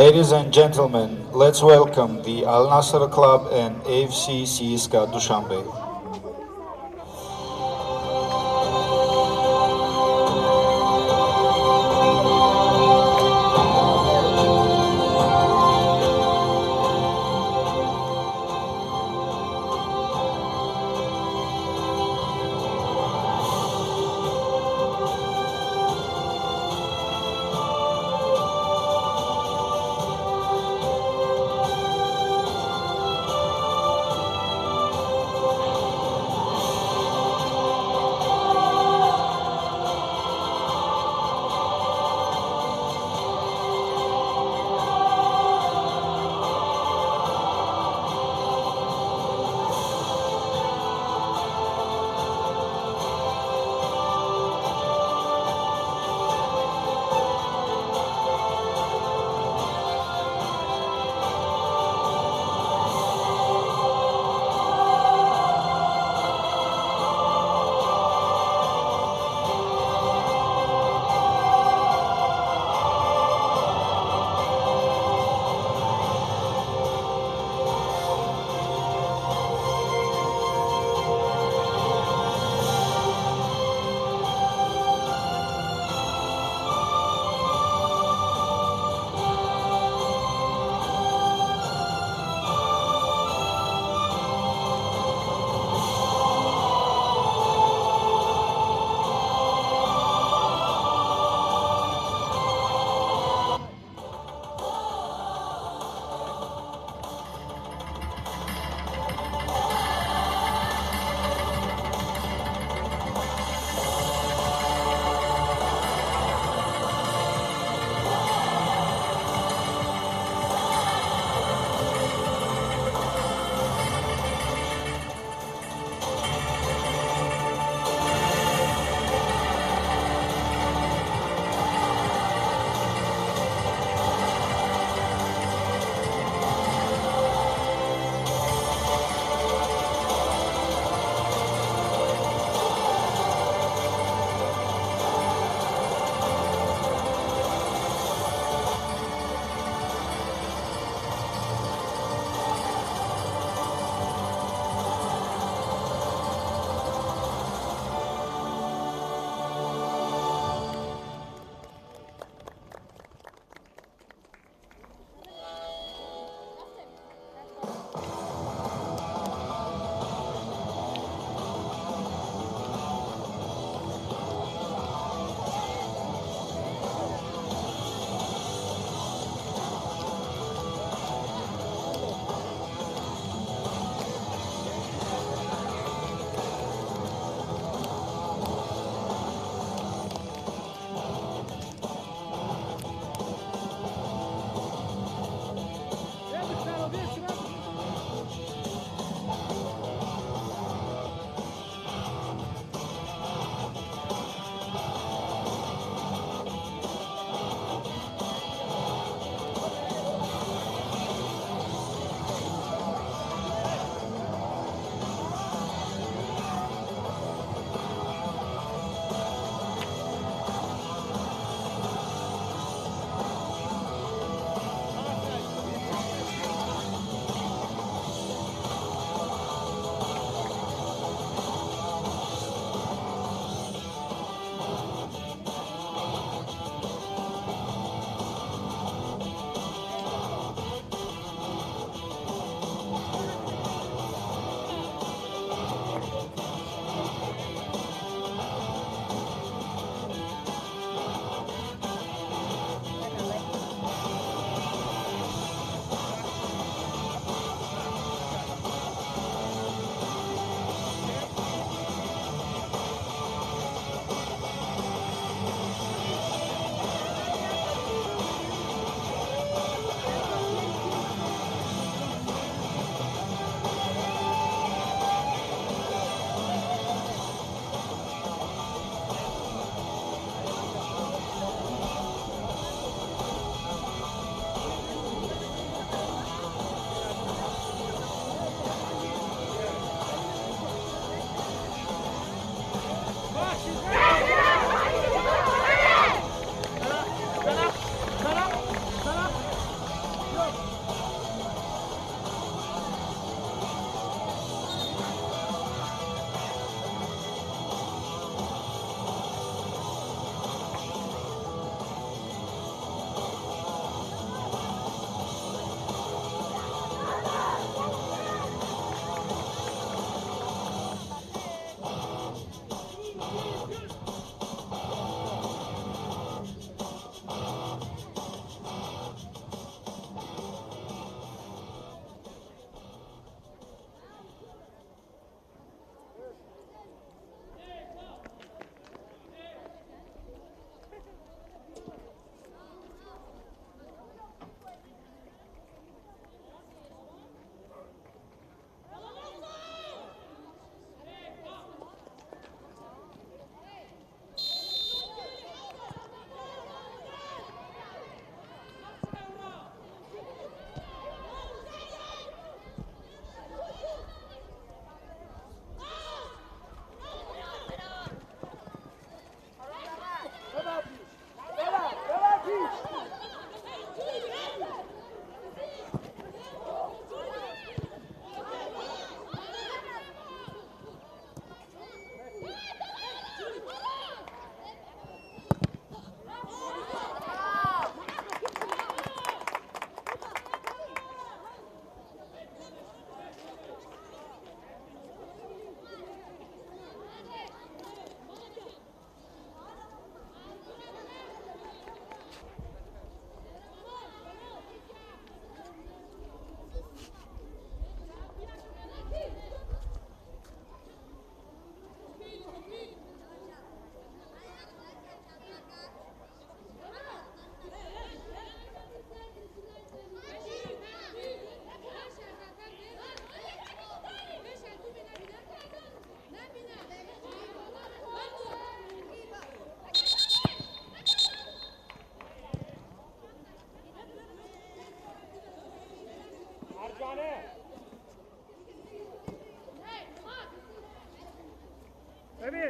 Ladies and gentlemen, let's welcome the Al Nasser Club and AFC CSKA Dushanbe.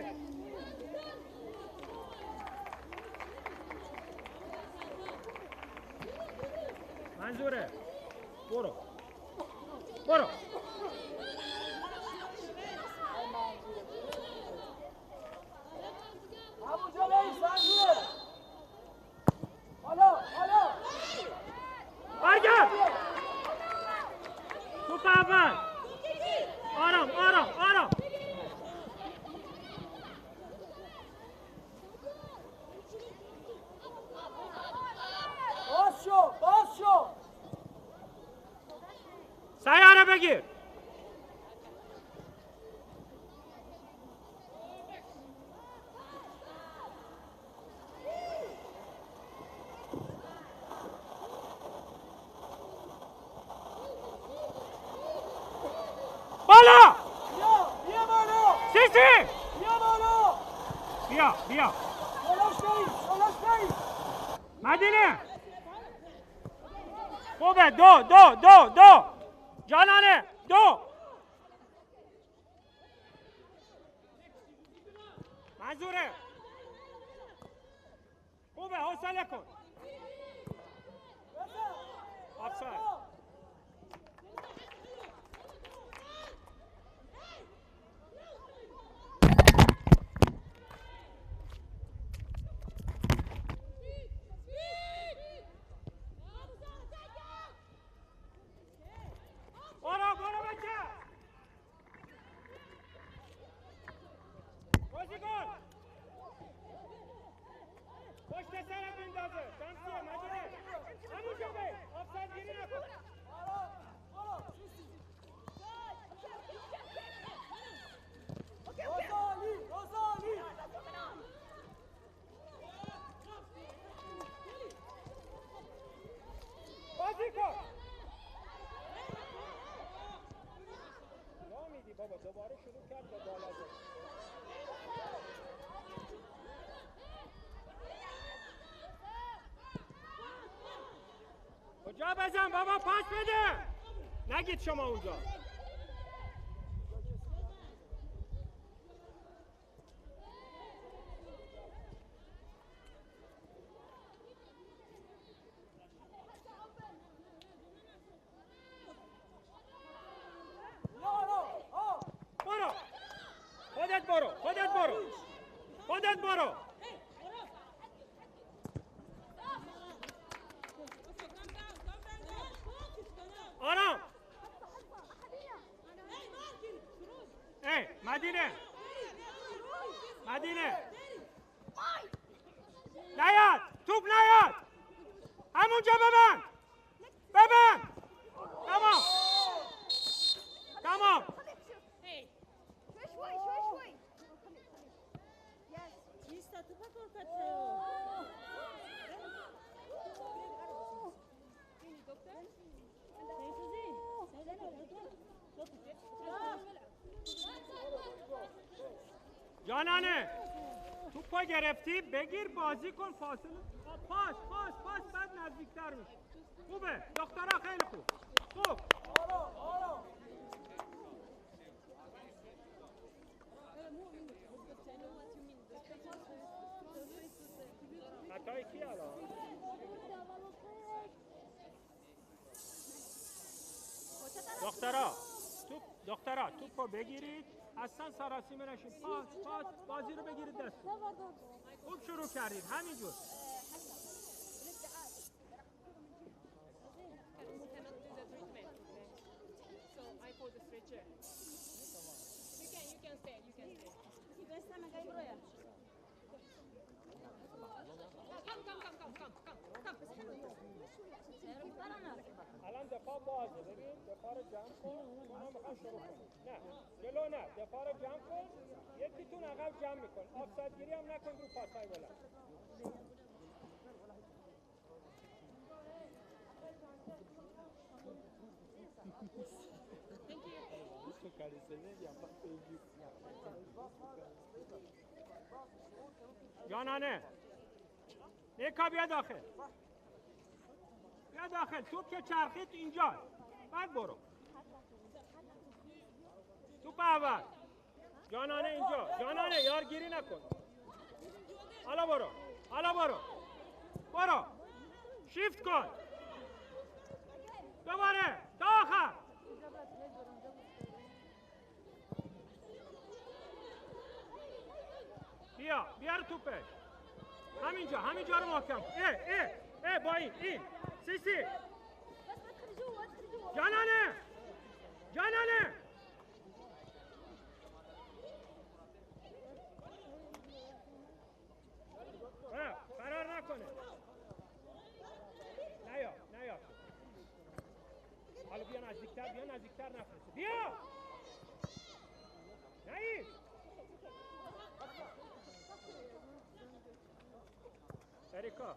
بگیر. منظوره. برو. برو. همونجا بیست منظوره. حالا حالا. برگرد. توپ اول. آرام آرام آرام. باز شو باز شو. سیاره بگیر. بالا. بیا بالا. سیسی. بیا بالا. بیا. جلوش برید. مدینه. خوبه. دو. جانانه. دو. منظوره. خوبه. حوصله کن. آفساید. برو بچه. بازی کن. پشت سرت بندازه. شمسیه مدینه. همونجا بی. آفساید گیری نکن. روزالی. بازی کن. را میدی بابا. دوباره شروع کرد به بالا زد. کجا بزن بابا. پاس بده. نگید شما اونجا. خودت برو. آرام. مدینه. نیاد. توپ نیاد. همونجا ببند. تمام. جانانه. توپو گرفتی بگیر بازی کن. فاصله پاس بعد نزدیکتر میشه. خوبه دخترها. خیلی خوب. خطای کی الان؟ دخترها توپو بگیرید. اصلا سراسیمه نشید. پاس بازی رو بگیرید دست. خوب شروع کردید. همینجور. الان دفاع بازه. ببین دفاع رو جمع کن. شما میخوام شروع کنیم. نه جلو نه. دفاع رو جمع کن. یکیتون عقب جمع میکن. آفساید گیری هم نکن رو پاسای بلند. جانانه. نیکا بیا داخل. توپ که چرخید اینجا. بعد برو. توپ اول. جانانه اینجا جانانه یارگیری نکن حالا برو برو شیفت کن دوباره تا آخر بیار توپه همینجا رو محکم با این سی جانانه فرار نکنه نیا حالا بیا نزدیکتر نفرسته بیا نهی اریکا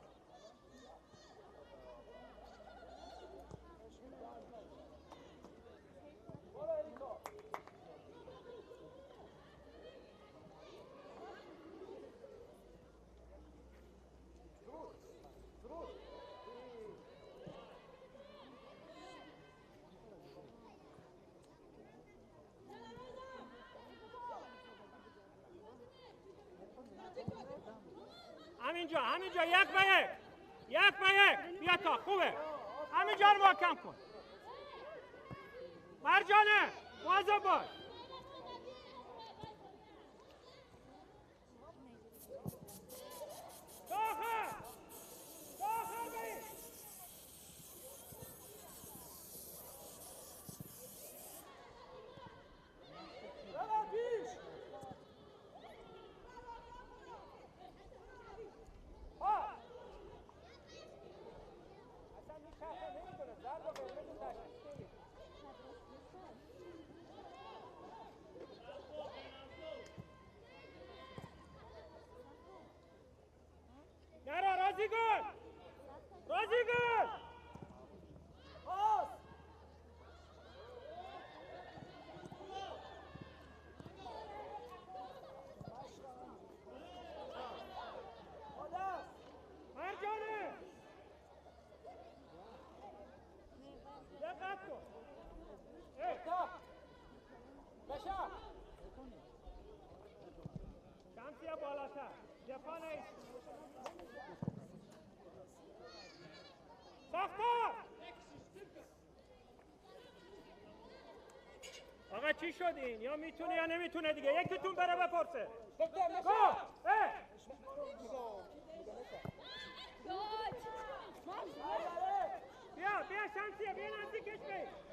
همینجا یک به یک بیا تا خوبه همینجا رو محکم کن مرجانه مواظب باش داخل بایی پیش نرا رازی گل مرجانه دقت کن بشا شمسیه بالاتر دفاع نیست ساختار آقا چی شد این؟ یا میتونه یا نمیتونه دیگه یکیتون بره بپرسه بیا شمسیه بیا نزدیکش بی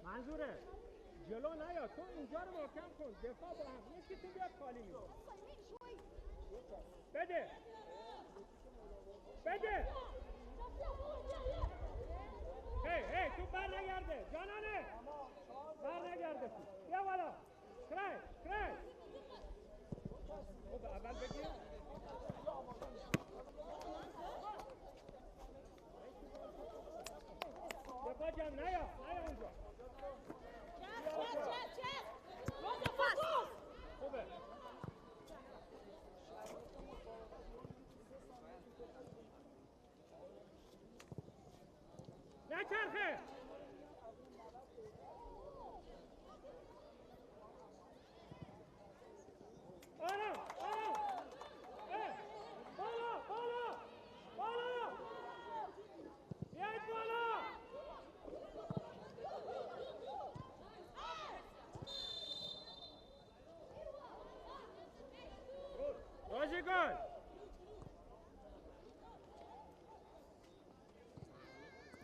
منظوره جلو نیا تو اینجا رو محکم کن دفاع با هم یکیتون بیاد خالی میشه بده هی تو بر نگرده جانانه بر نگرده بیا بالا کرای خب اول بگیر دفاع جمع نیا اونجا خوبه نچرخه آرام بالا بیاید بالا رازی گل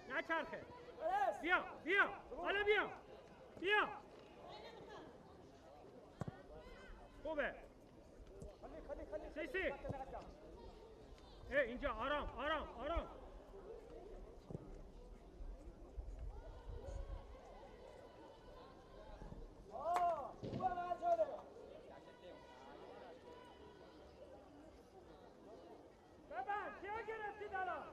نچرخه بیا حالا بیا خوبه سی اینجا آرام ببند کیا گرفتید الان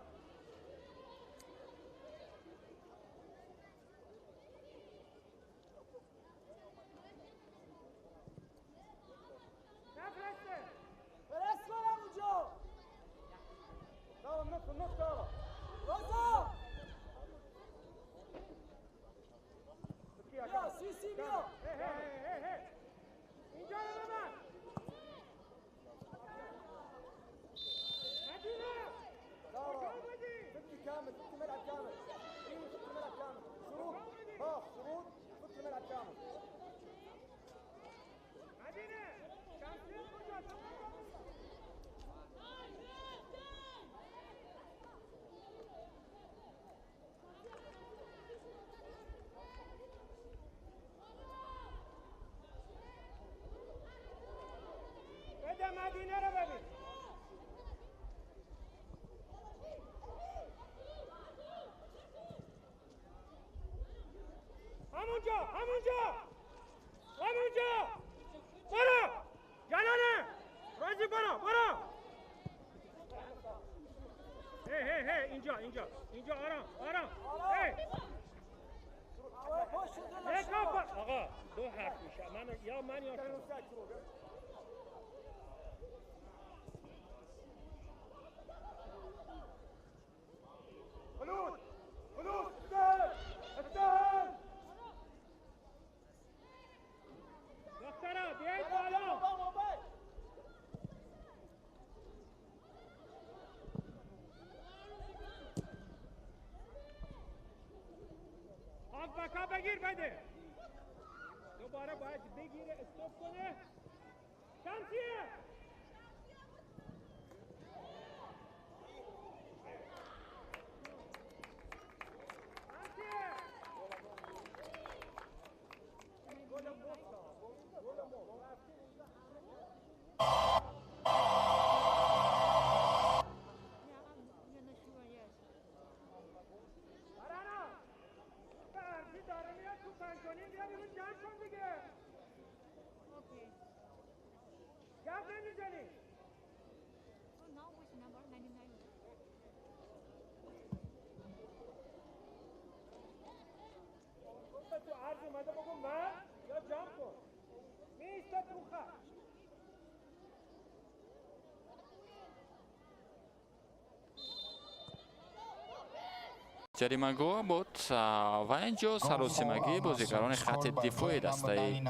همونجا برو جلانه رازی برو هی اینجا آرام آقا دو حرف میشه من یا شما خلود استهل دخترا بیایید بالا بکا بگیر بده دوباره باید بگیره استوب کنه شمسیه اومده بگو من یا جمع کن میسته تو خط ҷаримагоҳ буд ва инҷо саросимагии бозигарони хатти дифои дастаи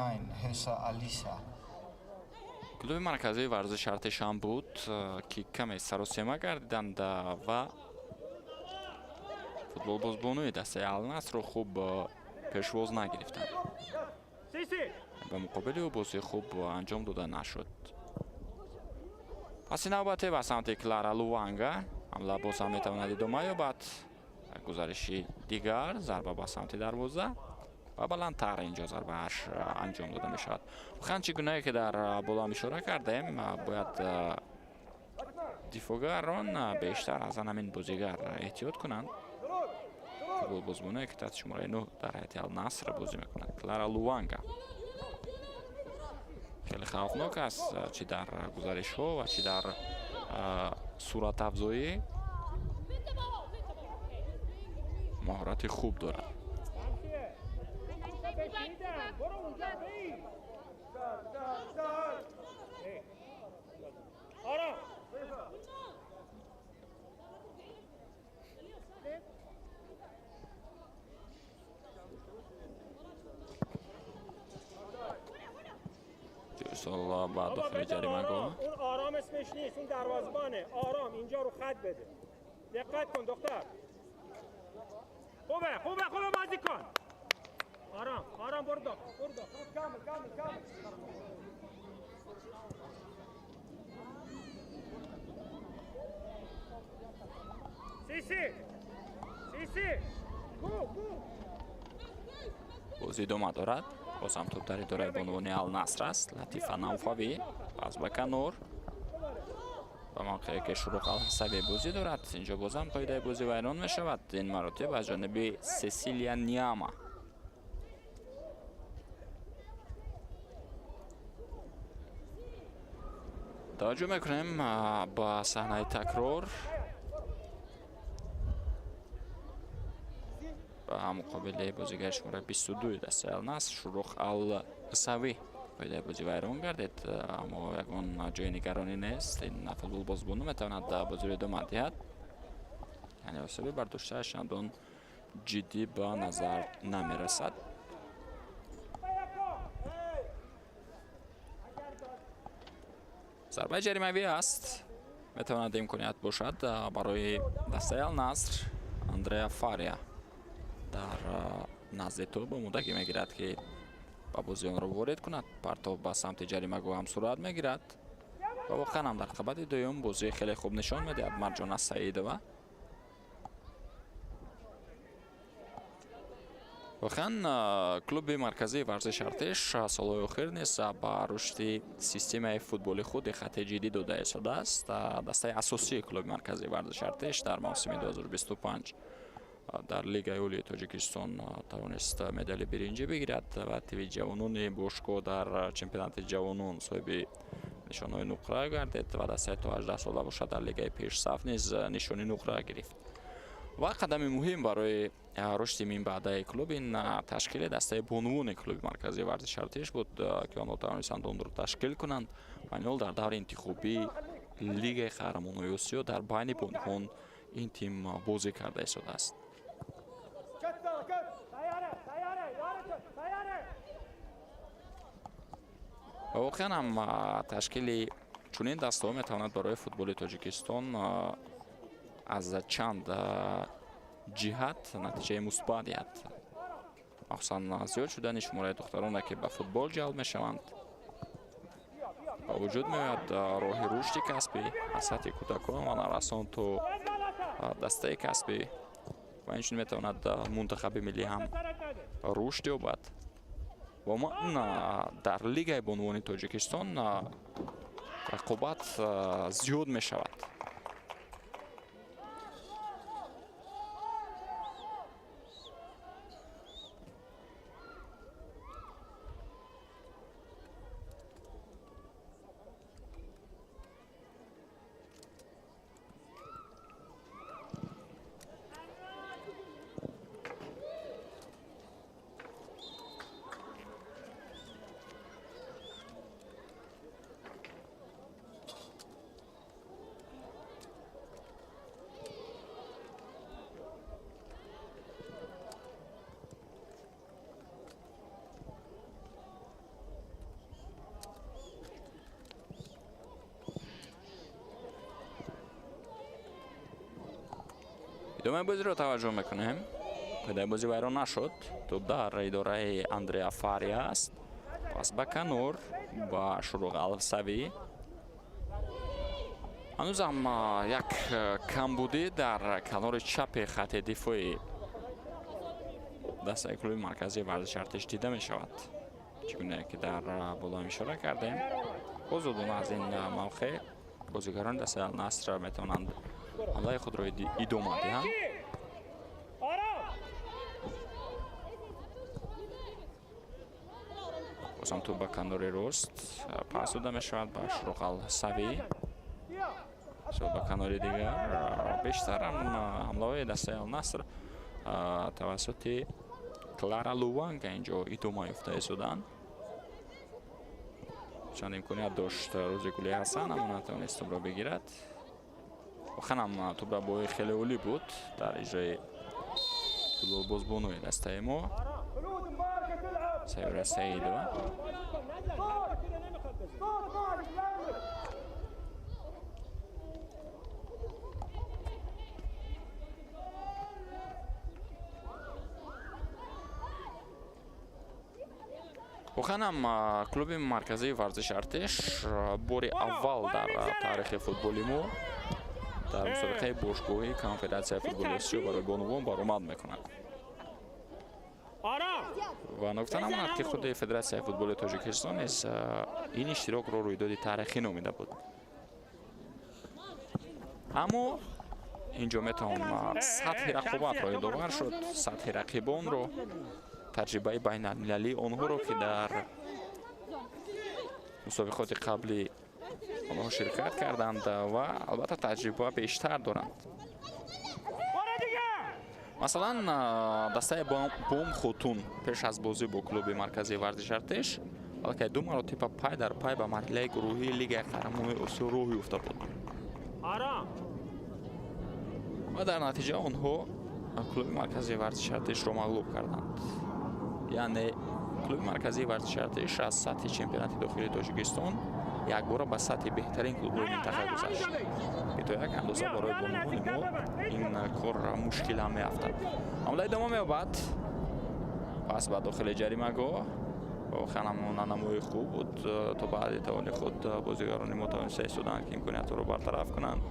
клуби марказии варзиши артишам буд ки каме саросима гардиданд ва футболбозбонуи дастаи Ал-Насрро хуб пешвоз нагирифтанд. ба муқобили ӯ бозии хуб анҷом дода нашуд. паси навбате ба самти Клара Луванга ҳамла боз ҳам метавонад идома ёбад. гузариши дигар зарба ба самти дарвоза ва баландтар инҷо зарбааш анҷом дода мешавад. ханчи гунаҳе ки дар болам ишора кардем, бояд дифогарон бештар аз ҳамин бозигар эҳтиёт кунанд. футболбозбоне ки таҳти шумораи 9 дар ҳайати Ал-Наср бозӣ мекунад. Клара Луванга хеле хавфнок аст, чӣ дар гузаришҳо ва чӣ дар суратафзоӣ مهارت خوب دارد. جوسالا بعد داخل جریمه‌گاه. اون آرام اسمش نیست، اون دروازه‌بانه. آرام اینجا رو خط بده. دقت کن دختر. خوبه بازی کن. آرام برو کامل. سیسی بازی ادامه دارد. باز هم توپ در اداره بانوان Al-Nasr است. لطیفه نوفاوی باز به کنار و موقعی که شروع الحسابی بازی دارد. اینجا باز هم قاعده بازی ویران می شود. این مراتب از جانب سسیلیا نیاما. توجه میکنیم با صحنه تکرار با مقابل بازیگر شماره 22 دسته Al-Nasr شروع الحسابی قاعده بازی ویران گردید، اما یکون جای نگرانی نیست. این فوتبال بازیکن میتواند بازی را ادامه دهد. یعنی حسابی برداشته‌اش چندان جدی به نظر نمیرسد. ضربه جریمه‌ای است. میتواند امکانیت باشد برای دسته Al-Nasr. اندریا فاریا در نزد توپ مدعی میگیرد که با بازیان رو وارد کند. پرتاب به سمت جریمه‌گاه هم صورت میگیرد و واقعا هم در قسمت دوم بازی خیلی خوب نشان میدهد مرجان سعیدова. واقعا клуби марказии варзиши артиш солҳои охир низ ба рушди системаи футболи худ хатти ҷиддӣ дода истодааст. дастаи асосии клуби марказии варзиши артиш дар мавсими 2025 дар Лигаи Олии Тоҷикистон тавонист медали биринҷӣ бигирад ва тиви ҷавонони бошгоҳ дар чемпионати ҷавонон соҳиби нишонаҳои нуқра гардид ва дастаи то 18 сола бошад дар Лигаи пешсаф низ нишони нуқра гирифт. ва қадами муҳим барои рушди минбаъдаи клуб ин ташкили дастаи бонувони клуби марказии варзиши артиш буд ки онҳо тавонистанд онро ташкил кунанд. ва ин ҳол дар даври интихобии Лигаи Қаҳрамонои Осиё дар байни бонувон ин тим бозӣ карда истодааст. ва воқеан ҳам ташкили чунин дастаҳо метавонад барои футболи Тоҷикистон аз чанд ҷиҳат натиҷаи мусбат диҳад. махсусан зиёд шудани шумораи духтароне ки ба футбол ҷалб мешаванд ба вуҷуд меояд роҳи рушди касбӣ аз сатҳи кӯдакон ва наврасон то дастаи касбӣ ва инчунин метавонад мунтахаби миллӣ ҳам рушд ёбад. ва умуман дар Лигаи бонувони Тоҷикистон рақобат зиёд мешавад. идомаи бозиро таваҷҷӯҳ мекунем. пайдаи бозӣ вайрон нашуд. топ дар идораи Андреа Фария аст. пас ба канор ба Шуруғ Алсавӣ. ҳанӯзам як камбудӣ дар канори чапи хатти дифои дастаи клуби марказии варзиши артиш дида мешавад. чӣ гуне ки дар болоам ишора кардем. озодона аз ин мавқеъ бозигарони дастаи Алнаср метавонанд ҳамлаи худро идома диҳанд. бозам ту ба канори рост пас дода мешавад ба Шуруғ Алсавӣ. ба канори дигар бештар ҳамлаҳои дастаи Алнаср тавассути Клара Луванга инҷо идома ёфта истоданд. чанд имконият дошт рӯзи Гули Ҳасан аммо натавонист тӯбро бигирад. воханам тӯбра бои хеле олӣ буд дар иҷрои футболбозбонуи дастаи мо Сайюра Саидова. воханам клуби марказии варзиши артиш бори аввал дар таърихи футболи мо дар мусобиқаи бошгоҳии конфедератсияи футболи Осиё барои бонувон баромад мекунад. ва нукта намонад ки худи Федератсияи футболи Тоҷикистон низ ин иштирокро рӯйдоди таърихӣ номида буд. аммо инҷо метавон сатҳи рақобатро ёдовар шуд, сатҳи рақибонро, таҷрибаи байналмилалии онҳоро ки дар мусобиқоти қаблӣ онҳо ширкат карданд ва албатта таҷриба бештар доранд. масалан дастаи Бом Хотун пеш аз бозӣ бо клуби марказии варзиши артиш балки ду маротиба пай дар пай ба марҳилаи гурӯҳии Лигаи Қаҳрамонои Осиё роҳ ёфта буд. ва дар натиҷа онҳо клуби марказии варзиши артишро мағлуб карданд. яъне клуби марказии варзиши артиш аз сатҳи чемпионати дохилии Тоҷикистон якбора ба сатҳи беҳтарин клубҳои минтақа гузашт ки то як андоза барои бонувони мо ин кор мушкил ҳам меафтад. ҳамла идома меёбад. пас ба дохили ҷаримагоҳ вохан намои хуб буд. то баъди тавони худ бозигарони мо тавониста истоданд ки имкониятҳоро бартараф кунанд.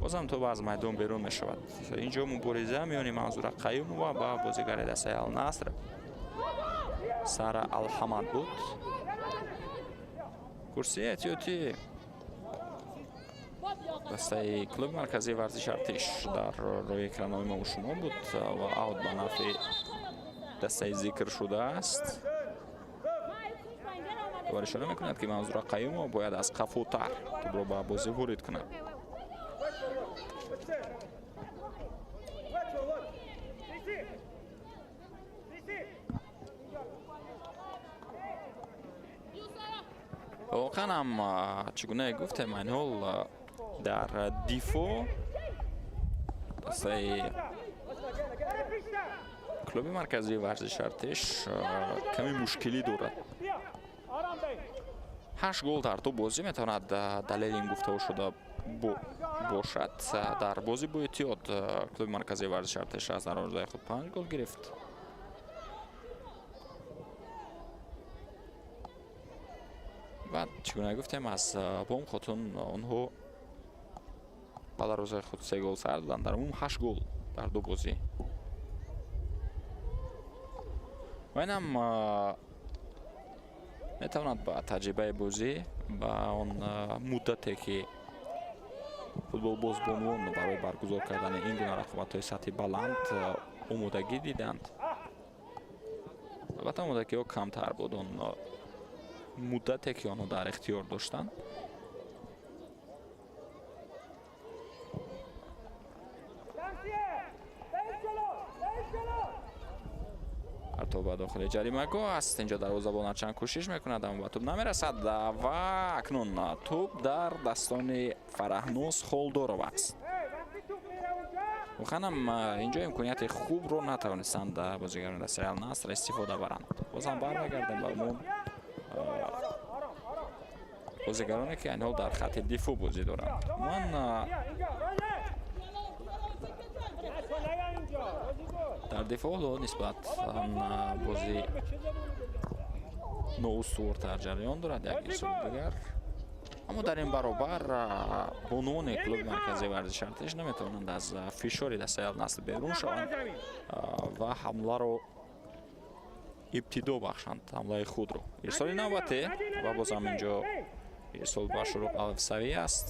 бозам то аз майдон берун мешавад. инҷо мубориза миёни Манзура Қаюмова ва бозигари дастаи Алнаср Сара Алҳамад буд. курсии эҳтиётӣ дастаи клуби марказии варзиши артиш дар рӯи экранои мо шумо буд ва аут ба нафи дастаи зикр шудааст. дубар ишора мекунад ки Манзура Қаюмова бояд аз қафотар тӯбро ба бозӣ ворид кунад. воқеан ҳам чӣ гуна гуфтем ин ҳол дар дифо дастаи клуби марказии варзиши артиш каме мушкилӣ дорад. 8 гол дар ду бозӣ метавонад далели ин гуфтаҳо шуда бошад. дар бозӣ бо эҳтиёт клуби марказии варзиши артиш аз дарвозаи худ 5 гол гирифт. баъд чӣ гуна гуфтем аз бом хотун онҳо ба дарвозаи худ 3 гол сар доданд. дар умум 8 гол дар ду бозӣ. ва инам метавонад ба таҷрибаи бозӣ ба он муддате ки футболбозбонвон барои баргузор кардани ин гуна рақобатҳои сатҳи баланд омодагӣ диданд. албатта омодагиҳо камтар буд он муддате ки онҳо дар ихтиёр доштанд. ҳатто ба дохили ҷаримагоҳ аст. инҷо дарвозабон чанд кӯшиш мекунад, аммо ба тӯб намерасад ва акнун тӯб дар daстони Фараҳноз Холдоров аст. воханам инҷо имконияти хубро натавонистанд бозигарони дастаи Ал-Наср истифода баранд. бозам бармегардем ба умум бозигароне ки айнҳол дар хатти дифо бозӣ доранд. ман дар дифо нисбатан бозӣ ноустувортар ҷараён дорад. як исоли дигар, аммо дар ин баробар бонуони клуби марказии варзиши артиш наметавонанд аз фишори дастаи Ал-Наср берун шаванд ва ҳамларо ибтидо бахшанд, ҳамлаи худро. ирсоли навбате ва бозам инҷо ирсол ба Шуруқ Алфсавӣ аст.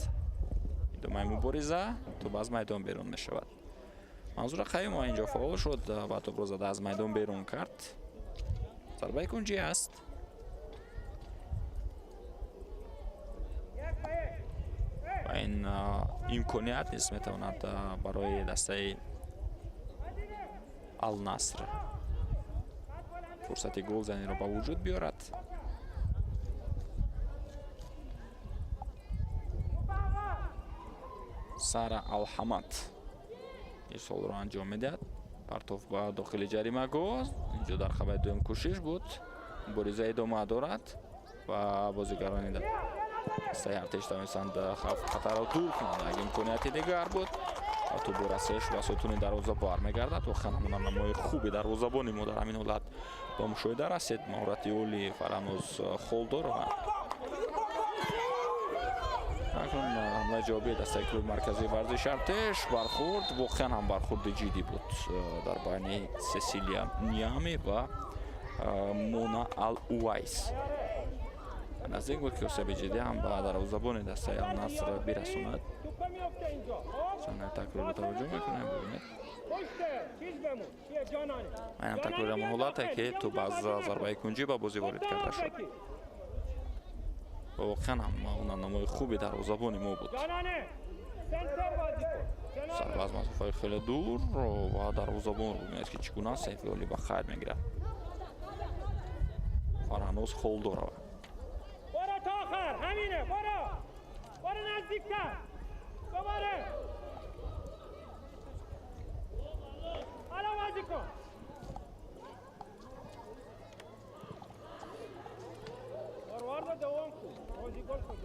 идомаи мубориза, тӯб аз майдон берун мешавад. Манзура Қаюмова инҷо фаъол шуд ва тӯбро зада аз майдон берун кард. зарбаи кунҷӣ аст. ва ин имконият низ метавонад барои дастаи Ал-Наср фурсати голзаниро ба вуҷуд биёрад. Сара Алҳамад ирсолро анҷом медиҳад. партов ба дохили ҷаримагоҳ. инҷо дар хабари дуюм кӯшиш буд. мубориза идома дорад ва бозигарони дастаи артиш тавонистанд хатарро дур кунанд. як имконияти дигар буд. ту бо расеш ба сутуни дарвоза бармегардад. вохан ҳамона намои хуби дарвозабони мо дар ҳамин ҳолат ба мушоҳида расид. маҳорати олии Фараҳноз Холдорова. акнун ҳамлаи ҷавобии дастаи клуби марказии варзиши артиш. бархурд воқеан ҳам бархурди ҷиддӣ буд дар байни Сесилия Ниами ва Мона Ал-Увайс. наздик буд ки осеби ҷиддӣ ҳам ба дарвозабони дастаи Ал-Наср бирасонад. санаи такрорро таваҷҷӯҳ мекунем. бубинед айнам такрори ҳамон ҳолате ки тӯб аз зарбаи кунҷӣ ба бозӣ ворид карда шуд. воқеан ҳам он намои хуби дарвозабони мо буд. зарба аз масофаи хеле дур ва дарвозабон бубинед ки чӣ гуна сеҳфиёли ба хайр мегирад. Фараҳноз Холдорова. برو تا آخر همینه. برو نزدیکتر. دوباره حالا بازی کن. فوروارد دوام کن. بازی گل کن.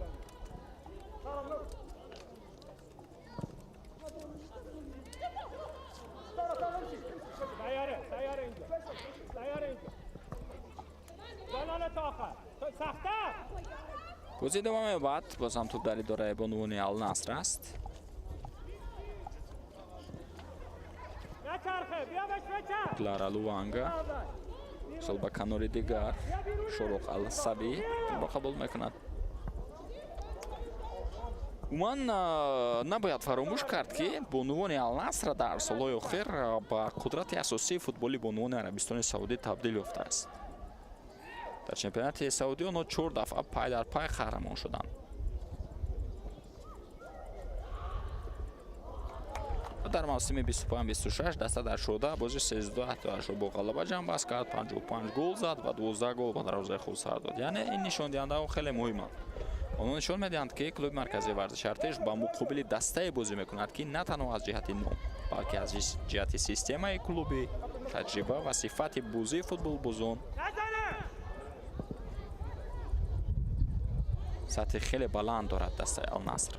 سیاره اینجا. جانانه تا آخر. سخته. бозӣ давом меёбад. боз ҳам тӯб дар идораи бонувони Ал-Наср аст. Клара Луванга сол ба канори дигар Шуруқ Алсавӣ ба қабул мекунад. уман набояд фаромӯш кард ки бонувони Ал-Наср дар солҳои охир ба қудрати асосии футболи бонувони Арабистони Саудӣ табдил ёфтааст. дар чемпионати Саудӣ онҳо 4 дафъа пай дар пай қаҳрамон шуданд. дар мавсими 25-26 даста дар 16 бози 13 бо ғалаба ҷамъбаст кард, 55 гол зад ва 12 гол ба дарвозаи худ сар дод. Яъне ин нишондиҳандаҳо хеле муҳиманд. онҳо нишон медиҳанд ки клуби марказии варзиши Артеш ба муқобили дастае бозӣ мекунад ки на танҳо аз ҷиҳати ном, балки аз ҷиҳати системаи клуби, таҷриба ва сифати бозии футболбозон сатҳи хеле баланд дорад дастаи Ал-Наср.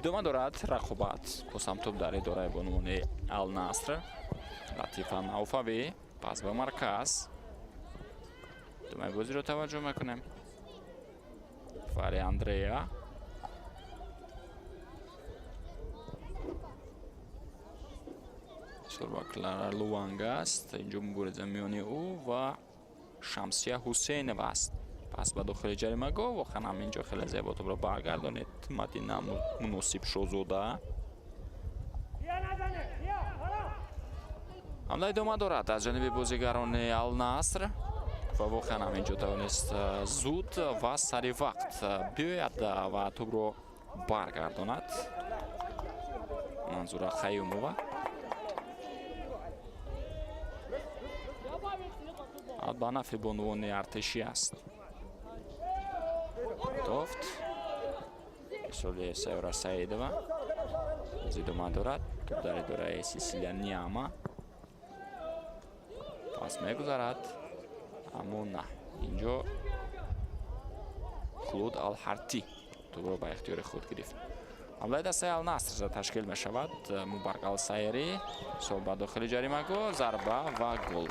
идома дорад рақобат бо самтуб дар идораи бонувони Ал-Наср. Латифа Науфавӣ пас ба марказ. идомаи бозиро таваҷҷӯҳ мекунем. Фари Андрея сурба Клара Луанга аст. инҷо мубориза миёни ӯ ва Шамсия Ҳусейнова аст. пас ба дохили ҷаримагоҳ воқеан ҳам инҷо хеле зебо тӯбро баргардонид Мадина Муносиб Шозода. ҳамла идома дорад аз ҷониби бозигарони Ал-Наср ва воқеан ҳам инҷо тавонист зуд ва сари вақт биёяд ва тӯбро баргардонад. Манзура Қаюмова ба нафи бонувони артишӣ аст. тофт соли Севра Саидова идома дорад дар идораи Сисилия Ниама пас мегузарад, аммо на инҷо Хулуд Ал-Ҳарти тӯбро ба ихтиёри худ гирифт. ҳамлаи дастаи Ал-Наср ташкил мешавад. Мубарак Ал-Сайри сол ба дохили ҷаримагоҳ зарба ва гол.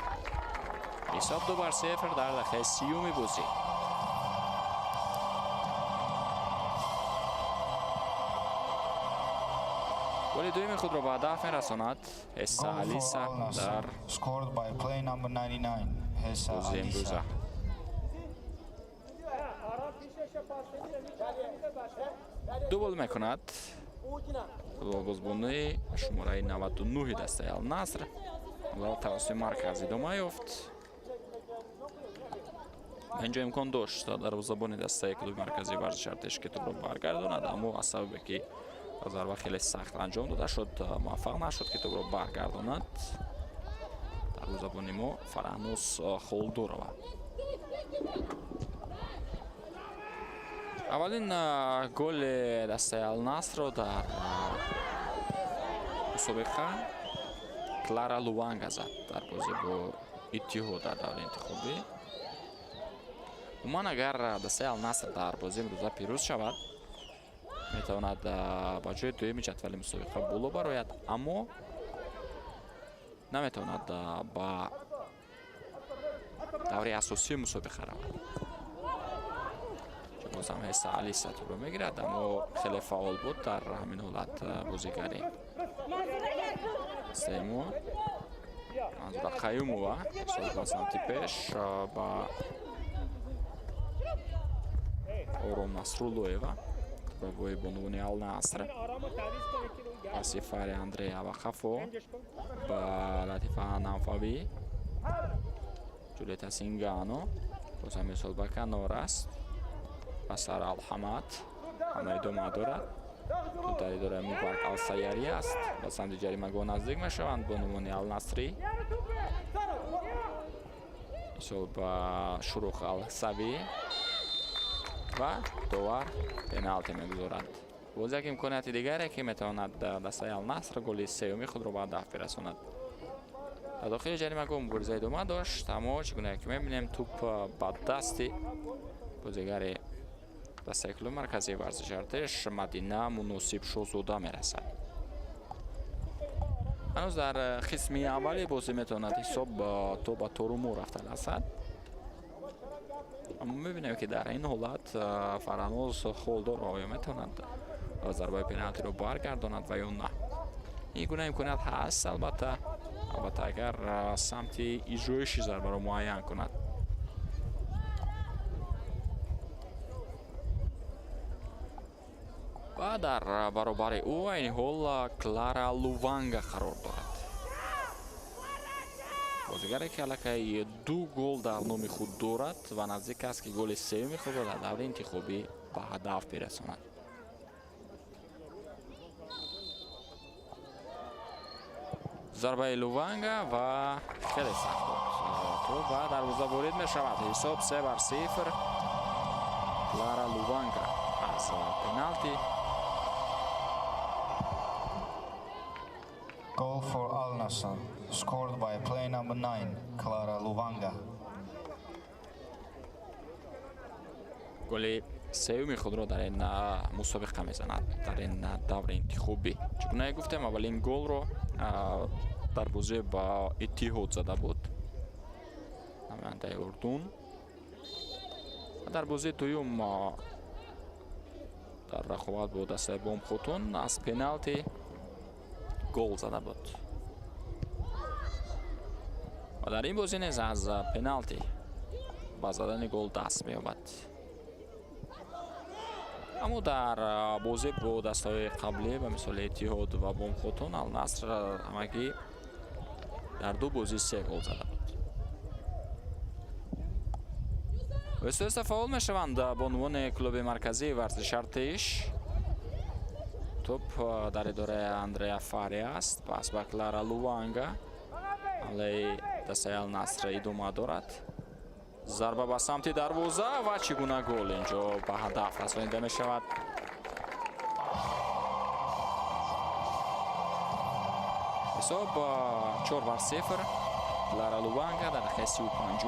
ҳисоб 2-0 дар дақиқаи 30 бозӣ. голи дуюми худро ба ҳадаф мерасонад Ҳесса Алиса дар бозии имрӯза. дубл мекунад футболбозбони шумораи 99 дастаи Ал-Наср. тавассути марказ идома ёфт. инҷо имкон дошт дарвозабони дастаи клуби марказии варзиши Артеш ки тӯбро баргардонад, аммо аз сабабе ки зарба хеле сахт анҷом дода шуд, муваффақ нашуд ки тӯбро баргардонад. дарвозабони мо Фараҳнуз Холдурова. аввалин голи дастаи Ал-Насрро дар мусобиқа Клара Луанга зад дар бозӣ бо Иттиҳод дар даври интихобӣ. умуман агар дастаи Ал-Наср дар бозии имрӯза пирӯз шавад, метавонад ба ҷои дуюми ҷадвали мусобиқа боло барояд, аммо наметавонад ба даври асосии мусобиқа равад. бозам Ҳесса Алиса тӯбро мегирад, аммо хеле фаъол буд дар ҳамин ҳолат бозигари. Стемо Манзура Қаюмова сол ба самти пеш ба Ором Насруллоева ба бои бонувони Ал-Наср. паси Фари Андрея ва Хафо ба Латифа Науфавӣ. Ҷулиета Сингано бозам мисол ба канор аст. Асар Ал-Ҳамад ҳама идома дорад. дар идораи Мубарак Ал-Сайяри аст. ба самти ҷаримагоҳ наздик мешаванд бонувони Ал-Насрӣ. мисол ба Шурух Ал-Савӣ ва довар пеналти мегузорад. боз як имконияти дигаре ки метавонад дастаи Ал-Наср голи сеюми худро ба ҳадаф бирасонад. дар дохили ҷаримагоҳ мубориза идома дошт, аммо чӣ гуна ки мебинем туп ба дасти бозигари дастаи клуби марказии варзиши Артеш Мадина Муносиб Шозода мерасад. ҳанӯз дар қисми аввали бозӣ метавонад ҳисоб то ба торуму рафта расад, аммо мебинем ки дар ин ҳолат Фараҳнуз Холдурова оё метавонад зарбаи пеналтиро баргардонад ва ё на. این گونه امکانیت هست البته اگر سمت اجرایش ضربه رو معین کند. و در برابر او این حال کلارا لووانگا قرار دارد. بازیگری که الکی 2 گل در نام خود دارد و نزدیک است که گل سوم خود را در دور انتخابی به هدف برساند. ضربه لووانگا و خیلی سخت بود. توپ و دروازه وارد می شود. حساب 3-0. کلارا لووانگا از پنالتی. Goal for Al Nassr, scored by player number 9, Clara Luvanga. گل سوم خود را در این مسابقه میزند در این دور انتخابی. چگونه گفتم اولین گل رو در بازی با اتحاد زده بود نماینده اردن و در بازی دوم در رقابت با دسته بوم خوتون از پنالتی گل زده بود و در این بازی نیز از پنالتی با زدن گل دست می‌یابد. اما در بازی با دسته‌های قبلی به مثال اتحاد و بوم خوتون النصر همگی در 2 بازی 3 گل زده بود. وسوس فاول میشوند به عنوان کلوب مرکزی ورزش ارتش. توپ در اداره اندریا فاریا است. پس به کلارا لووانگا. علی دسته النصر ادامه دارد. ضربه به سمت دروازه و چگونه گل اینجا به هدف رسانیده می شود. حساب 4-0. کلارا لووانگا در دقیقه 35.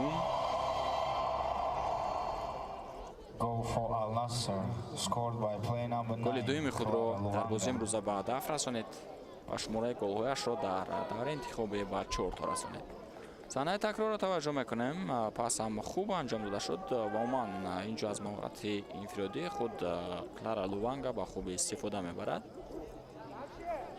Goal for Al Nassr, scored by player number 9. گل دوم خود را در بازی امروز به هدف رسانید و شماره گل‌هایش را در دور انتخابی به 4 تا رسانید. صحنه تکرار را توجه میکنیم. پس هم خوب انجام داده شد و عموما اینجا از موقعیت انفرادی خود کلارا لووانگا با خوب استفاده میبرد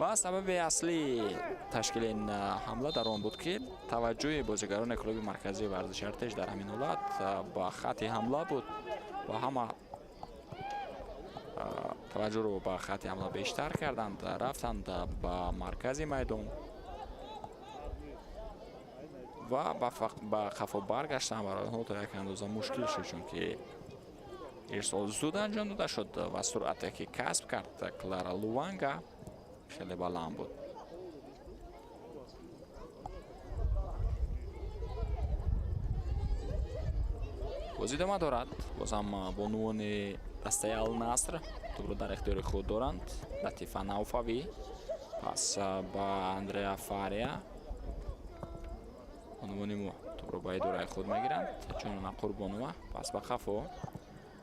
و سبب اصلی تشکیل این حمله در آن بود که توجه بازیگران کلوب مرکزی ورزش ارتش در همین حالت با خط حمله بود و همه توجه رو با خط حمله بیشتر کردند، رفتند به مرکز میدان و با خفا برگشتن برای آنها تا یک اندازه مشکل شد چون که ارسال زود انجام داده شد و سرعتی که کسب کرد کلارا لووانگا خیلی بلند بود. بازی ادامه دارد. بازم بانوان دسته النصر توپ رو در اختیار خود دارند. لطیفه نوفوی پس با اندریا فاریا. بانوان مو توپ رو با اداره خود میگیرند چون قربانوه پس با خفا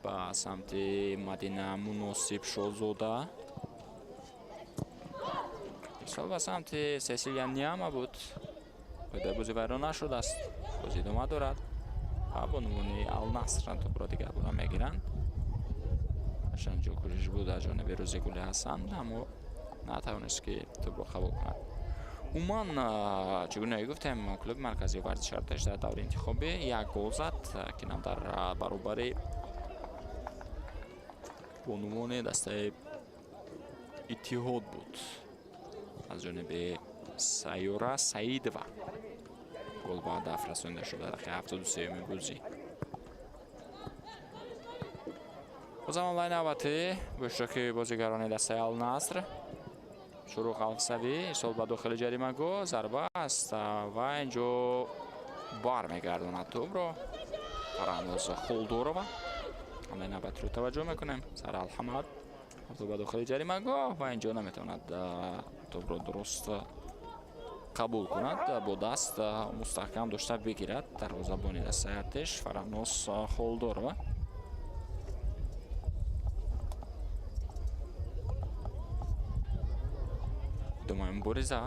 با سمت مدینه مناسب شازوده. سال به سمت سیسیلیا نیاما بود در بازی ویران نشده است. بازی ادامه دارد و بانوان النصر توپ را دیگر بوده میگیرند. اشان جو کوشش بود از جانب روزگل حسن اما نتوانست که توپ را قبول کند. عموما چگونه گفتم کلوب مرکزی ورزش ارتش در دور انتخابی 1 گل زد که نام در برابر بانوان دسته اتحاد بود از جانب سیورا سعیدوه. گل به هدف رسانیده شده در دقیقه 73 بازی. بازم آنلاین نوبتی به اشتراک بازیگران دسته النصر. شروع الفسوی اصال به داخل جریمه گاه ضربه است و اینجا بار میگرداند توپ را فرانوز خولدورова. آنلاین نوبتی رو توجه میکنیم. سر الحمد توپ به داخل جریمه گاه و اینجا نمیتواند توپ را درست قبول کند. با دست مستحکم داشته بگیرد دروازه‌بان دسته ارتش فرانوز خولدورова. ادامه مبارزه.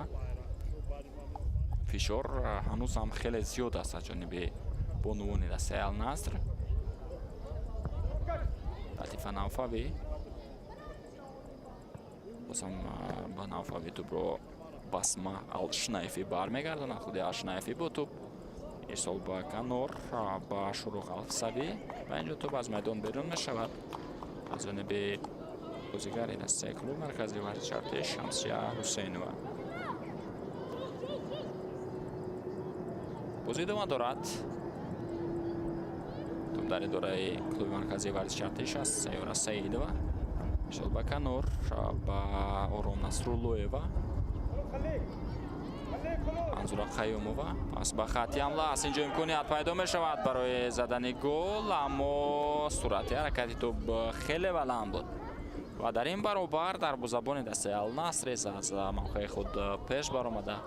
فشار هنوز هم خیلی زیاد است از جانب بانوان دسته النصر. لطیفه نوفوی бозам ба навфави тӯбро басма Алшнаефи бармегардонад. худи Алшнаефи бо тӯб ирсол ба Канор ба Шурух Алфсавӣ ва инҷо тӯб аз майдон берун мешавад аз ҷониби бозигари дастаи клуби марказии варзиши Шамсия Ҳусейнова. бозӣ идома дорад. тӯб дар идораи клуби марказии варзиши артиш аст. Сайёра Саидова ирсол ба Канор ба Ором Насруллоева, Анзура Қаюмова пас ба хатти ҳамла аст. инҷо имконият пайдо мешавад барои задани гол, аммо суръати ҳаракати тӯб хеле баланд буд ва дар ин баробар дарвозабони дастаи Ал-Наср аз мавқеи худ пеш баромада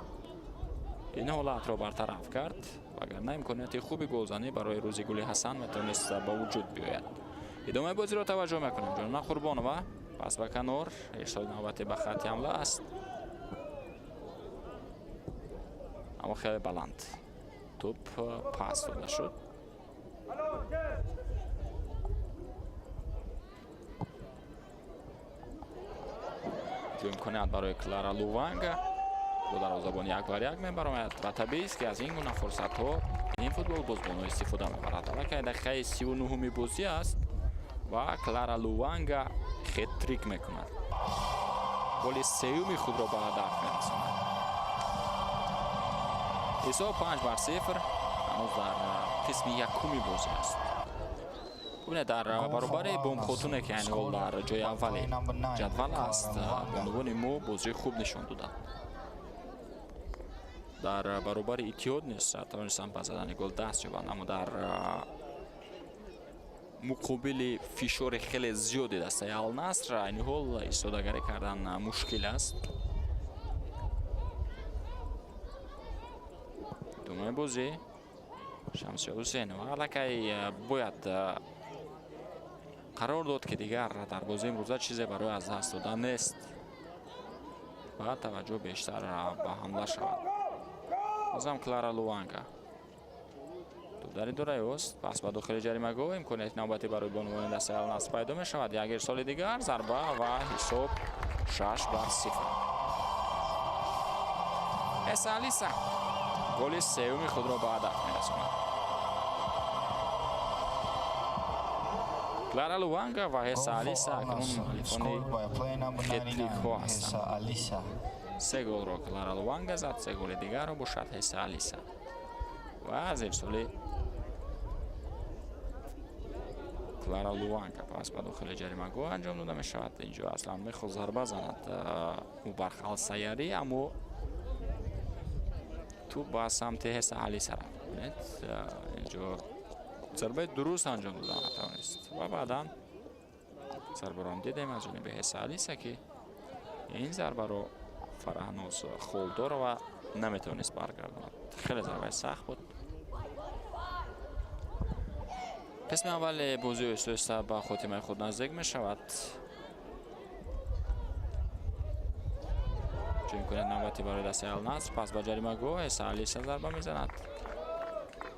ин ҳолатро бартараф кард. вагарна имконияти хуби голзанӣ барои рӯзи Гули Ҳасан метавонист ба вуҷуд биёяд. идомаи бозиро таваҷҷӯҳ мекунем. Ҷонона Қурбонова пас ба Канор, ирсоли навбати ба хатти ҳамла аст, аммо хеле баланд тӯб пас дода шуд. ҷо имконият барои Клара Луванга бо дарвозабони 1-1 мебаромад ва табиист ки аз ин гуна фурсатҳо ин футболбозбоно истифода мебарад. аллакай дақиқаи 39 бозӣ аст ва Клара Луванга хет-трик мекунад. голи сеюми худро ба ҳадаф мерасонад. ҳисоб 5-0 ҳанӯз дар қисми якуми бозӣ аст. бубинед дар баробари Бомхотуне ки айни ҳол дар ҷои аввали ҷадвал аст, бонувони мо бозии хуб нишон доданд. дар баробари Иттиҳод низ тавонистанд ба задани гол даст ёбанд, аммо дар муқобили фишори хеле зиёди дастаи Ал-Наср айни ҳол истодагарӣ кардан мушкил аст. думаи бозӣ Шамсия Ҳусейнова аллакай бояд қарор дод ки дигар дар бозии имрӯза чизе барои аз даст додан нест ва таваҷҷӯҳ бештар ба ҳамла шавад. бозам Клара Луванга тӯб дар идораи ост, пас ба дохили ҷаримагоҳ имконияти навбатӣ барои бонувони дастаи Ал-Наср пайдо мешавад. як ирсоли дигар, зарба ва ҳисоб 6-0. Эса Алиса голи сеюми худро ба ҳадаф мерасонад. Клара Луванга ва Эса Алиса акнун муаллифони хет-трикҳо ҳастанд. 3 голро Клара Луванга зад, 3 голи дигарро бошад Эса Алиса. ва аз ирсоли Клара Луванга пас ба дохили ҷаримагоҳ анҷом дода мешавад. инҷо аслан мехост зарба занад Мубарх Алсаяри, аммо тӯб ба самти Эса Алиса рафт. инҷо зарбаи дуруст анҷом дода натавонист ва баъдан зарбаро дидем аз ҷониби Эса Алиса ки ин зарбаро Фараҳноз холдор ва наметавонист баргардонад. хеле зарбаи сахт буд. қисми аввали бозӣ оҳиста ба хотимаи худ наздик мешавад. ҷо имконият навбати барои дастаи Ал-Наср, пас ба ҷаримагоҳ Эса Алиса зарба мезанад.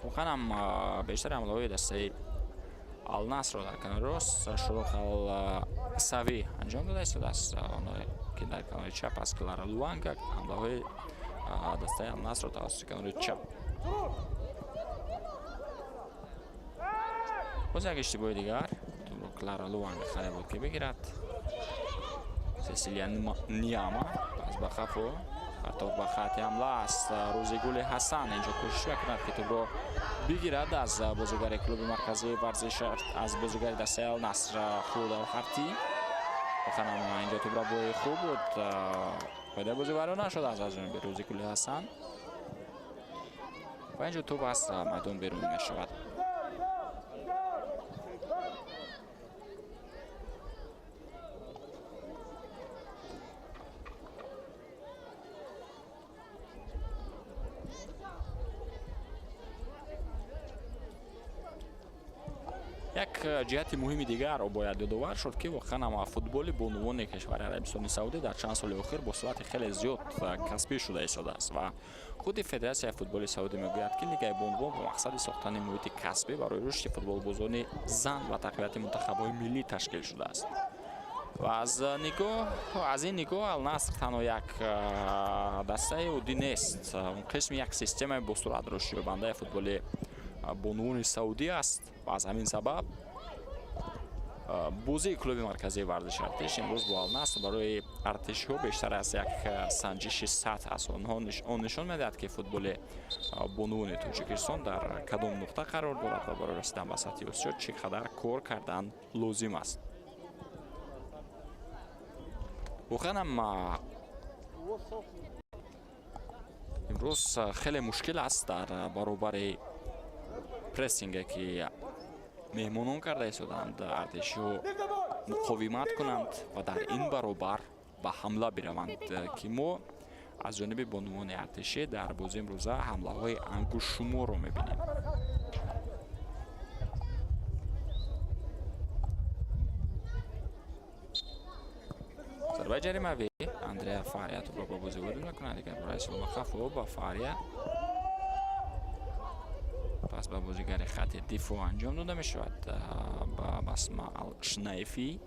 воқеан бештари ҳамлаҳои дастаи Ал-Насрро дар канори рост Шурух Алсавӣ анҷом дода истодааст. оно ки дар канори чап аз Клара Луванга ҳамлаҳои дастаи Ал-Насрро тавассути канори чап. боз як иштибоҳи дигар тӯбро Клара Луванга харе буд ки бигирад. Сесилия Ниама пас ба хафо партоф ба хатти ҳамла аст. рӯзи Гули Ҳасан инҷо кӯшиш мекунад ки тӯбро бигирад аз бозигари клуби марказии варзиш, аз бозигари дастаи Ал-Наср Хуруд Алхарти. оханам инҷо тӯбрабои хуб буд, пайдаи бозӣ вайрон нашуд аз ҷониби рӯзи Гули Ҳасан ва инҷо тӯб аз майдон берун мешавад. як ҷиҳати муҳими дигар бояд ёдовар шуд ки воқеан футболи бонувони кишвари Арабистони Саудӣ дар чанд соли охир бо суръати хеле зиёд касбӣ шуда истодааст ва худи Федератсияи футболи Саудӣ мегӯяд ки лигаи бонувон бо мақсади сохтани муҳити касбӣ барои рушди футболбозони зан ва тақвияти мунтахабҳои миллӣ ташкил шудааст و از این نگاه النصر تنها یک دسته عادی نیست. اون قسم یک سیستم با سرعت رشدیابنده فوتبال بانوان سعودی است و از همین سبب بازی کلوب مرکزی ورزش ارتش امروز با النصر برای ارتشی ها بیشتر از یک سنجش سطح است. آن نشان میدهد که فوتبال بانوان تاجیکستان در کدام نقطه قرار دارد و برای رسیدن به سطح بسیار چقدر کار کردن لازم است. واقعا امروز خیلی مشکل است در برابر پرسینگ که مهمانان کرده ایستادند ارتشی ها مقاومت کنند و در این برابر به حمله بروند که ما از جانب بانوان ارتشی در بازی امروزه حمله های انگشت شمار رو میبینیم. ضربه جریمه اندریا فاریا تو با بازی وارد میکنه دیگر برای سلام خفو با فاریا پس به بازیگر خط دفاع انجام داده می شود با بسمه الشنیفی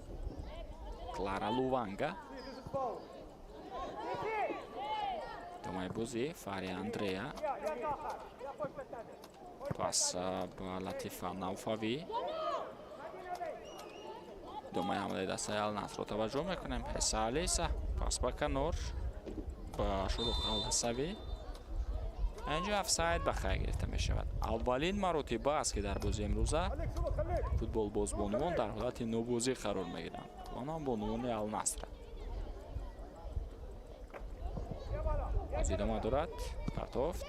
کلارا لوانگا دومای بازی فاریا اندریا پس با لطیفه نوفاوی دومای حمله دسته النصر رو توجه میکنیم. حسا علیسا پس با کنور با شروع الحسوی اینجا افساید به خیر گرفته می شود. اولین مراتبه است که در بازی امروزه فوتبال باز بانوان در حالت نوبازی قرار می گیرند. آنها بانوان النصر. بازی ادامه دارد. پرتافت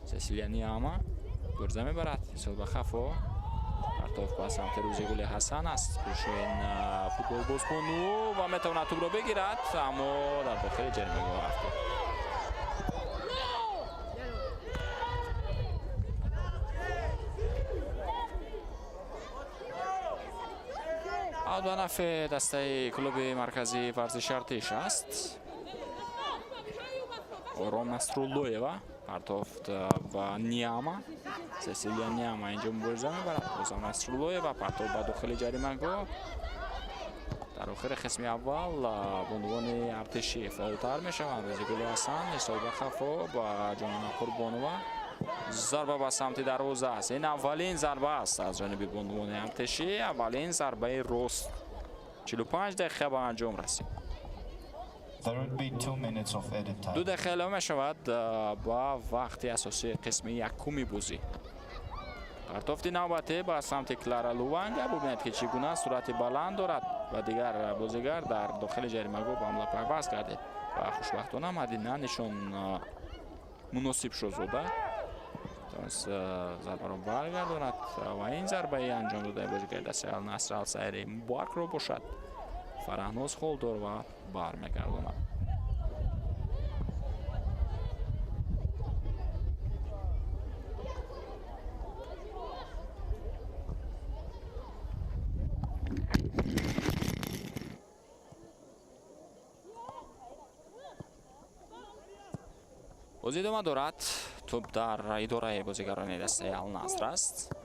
سسیلیا نیاما گرزه می برد. سال به خفا پرتافت با سمت روزی گل حسن است. این فوتبال باز بانو و میتواند توپ را بگیرد اما در داخل جریمه رفت. به نفع دسته کلوب مرکزی ورزش ارتش است. آرام نصراللهیوا پرتافت با نیاما سسیلیا نیاما اینجا مبارزه میبرد. بازم نصراللهیوا پرتافت به داخل جریمه‌گاه. در آخر قسم اول بانوان ارتشی فعالتر میشوند. روزی گل حسن حساب خفا با جان قربانوا ضربه به سمت دروازه است. این اولین ضربه است از جانب بانوان ارتشی. اولین ضربه راست 45 دقیقه به انجام رسید. 2 دقیقه اعلام شود با وقت اساسی قسم یکمی بازی. پرتافت نوبتی با سمت کلارا لوانگا ببینید که چگونه سرعت بلند دارد و دیگر بازیگر در داخل جریمه‌گاه با حمله پیوست کرده و خوشبختانه مدینه نشان مناسب شده تونست ضربه را برگرداند و این ضربه انجام داده بازیگر دسته النصر السعیری مبارک رو باشد. فرهناز خولدار و برمیگرداند. بازی ادامه دارد. توپ در اداره بازیگران دسته النصر است.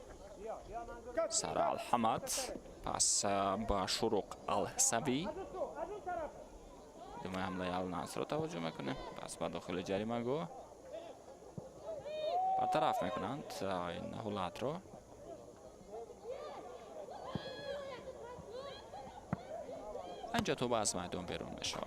سر الحمد پس با شروق الحسوی ادامه حمله النصر رو توجه میکنه. پس با داخل جریمه‌گاه برطرف میکنند این حالت رو. اینجا توپ از میدان بیرون میشود.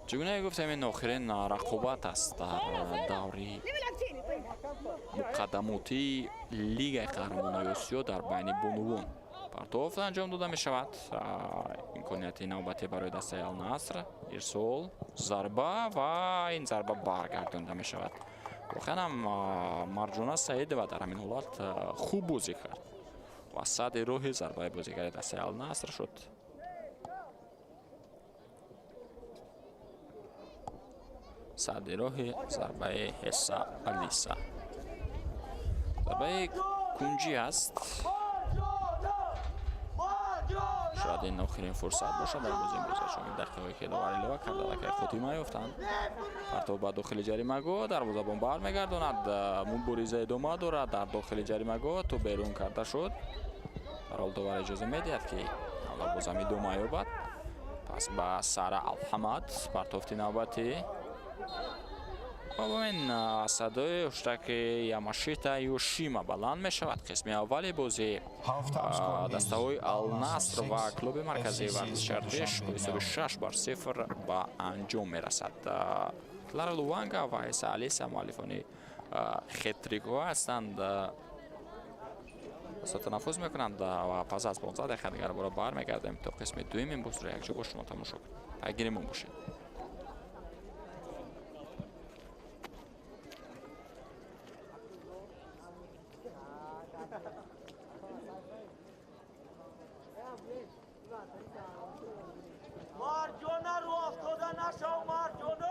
چگونه گفتم این آخرین رقابت است در دوری مقدماتی لیگ قهرمانان آسیا در بین بانوان. پرتافت انجام داده می شود. امکانیت نوبتی برای دسته النصر. ارسال ضربه و این ضربه برگردانده می شود. واقعا مرجانه سعید و در همین حالت خوب بازی کرد و صد راه ضربه بازیگر دسته النصر شد. صد راه ضربه حسا علیسا. ضربه کنجی است. شاید این آخرین فرصت باشه در بازی امروز، چون این دقیقه‌ای که داوری لوا کرده که خودی میافتند. پرتاب به داخل جریمه گاه دروازه‌بان برمیگرداند. مبارزه ادامه دارد در داخل جریمه گاه. تو بیرون کرده شد. در حال داور اجازه میدهد که حالا باز هم ادامه یابد. پس به سارا الحمد پرتافت نوبتی و با این صدای هشتک یاماشیتا یوشیما بلند می شود. قسم اولی بازی دسته‌های النصر و کلوب مرکزی ورزش ارتش 26-0 به انجام می رسد. کلارا لوانگا و عیسی علیسا مؤلفان خطریکو هستند. تنفس میکنند و پس از 15 دقیقه دیگر برای برمیگردیم تا قسم دوم این بازی را یک جا با شما تماشا کنیم. پیگیرمون باشید. مارجانا رو افتاده نشو مارجانا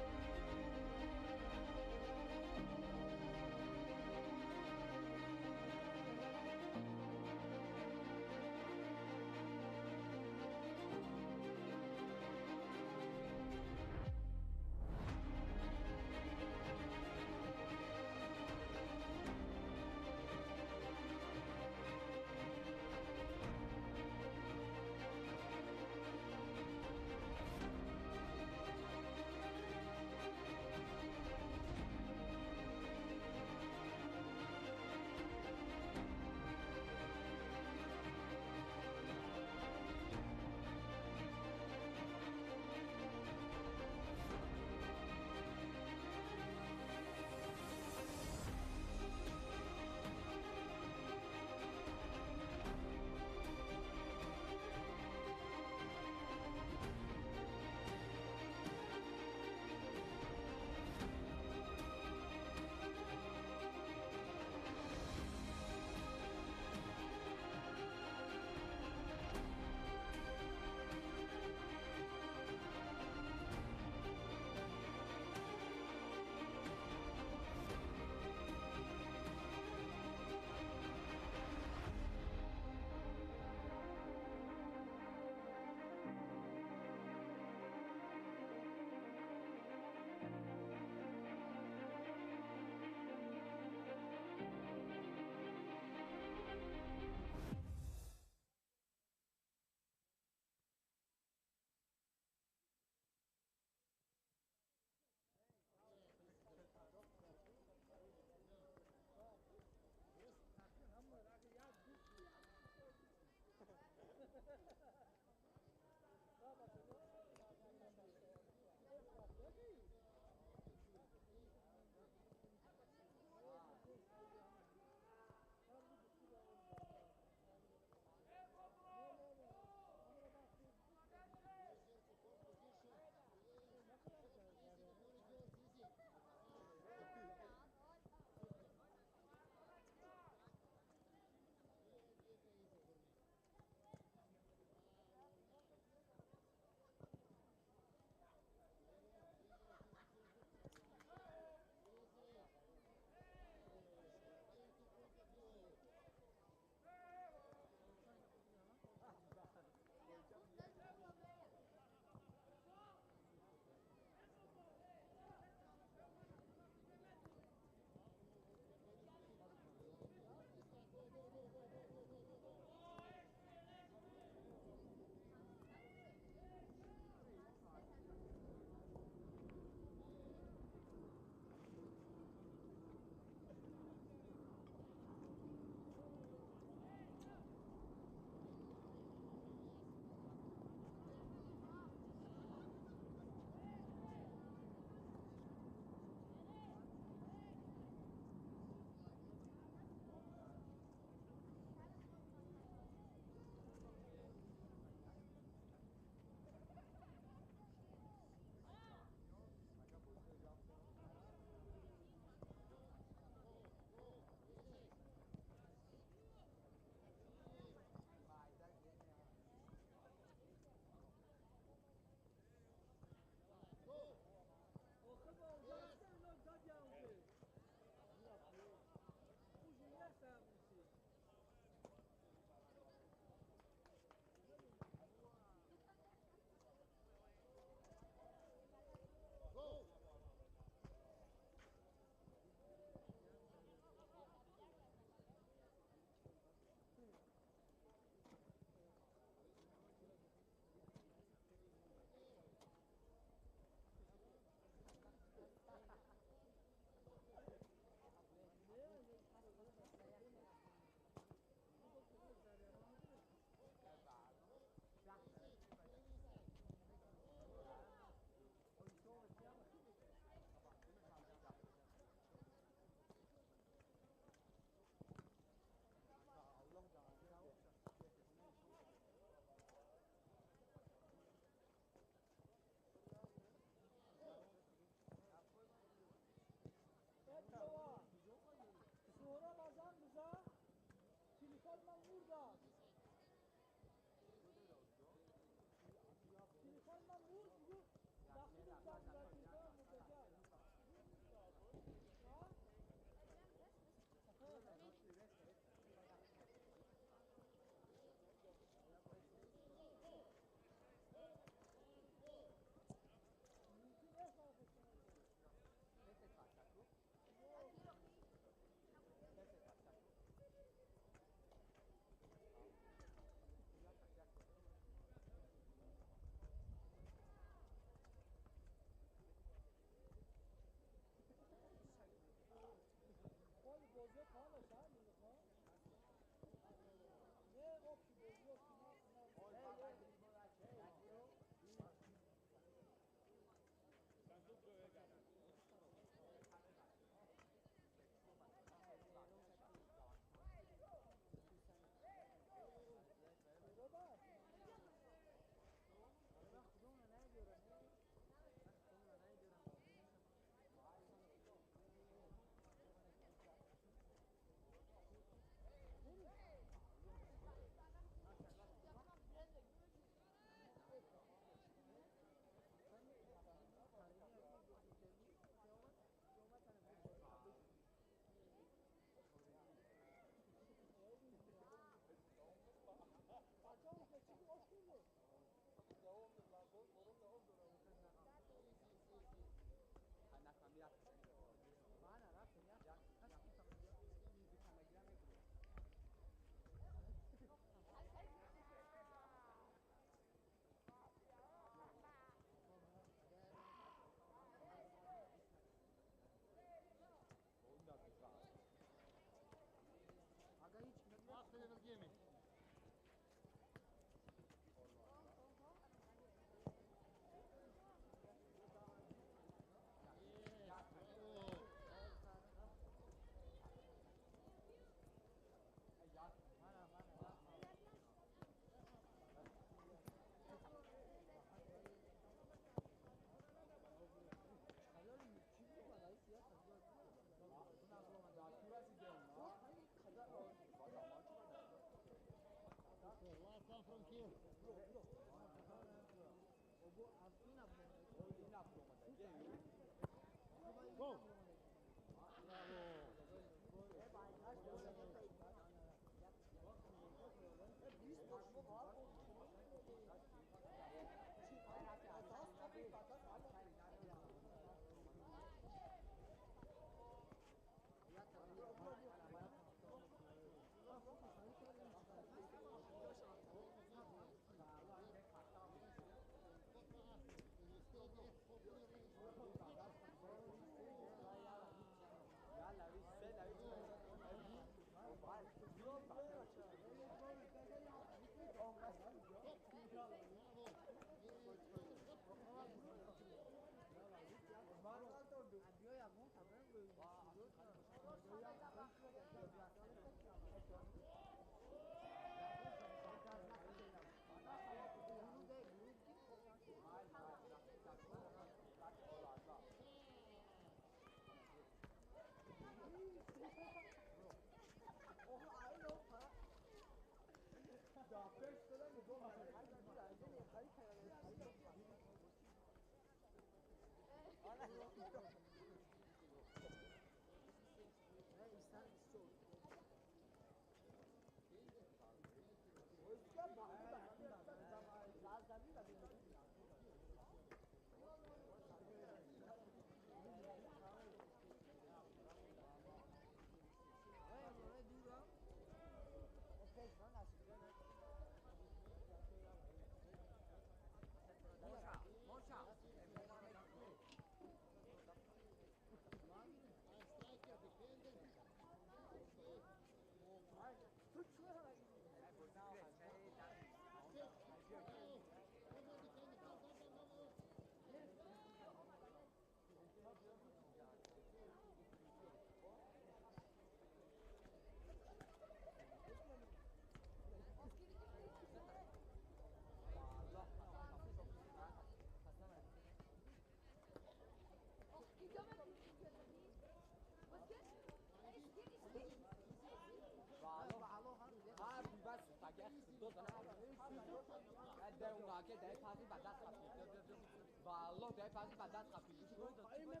والله ده بعضی بدن خفیفی شد. خیلی برو.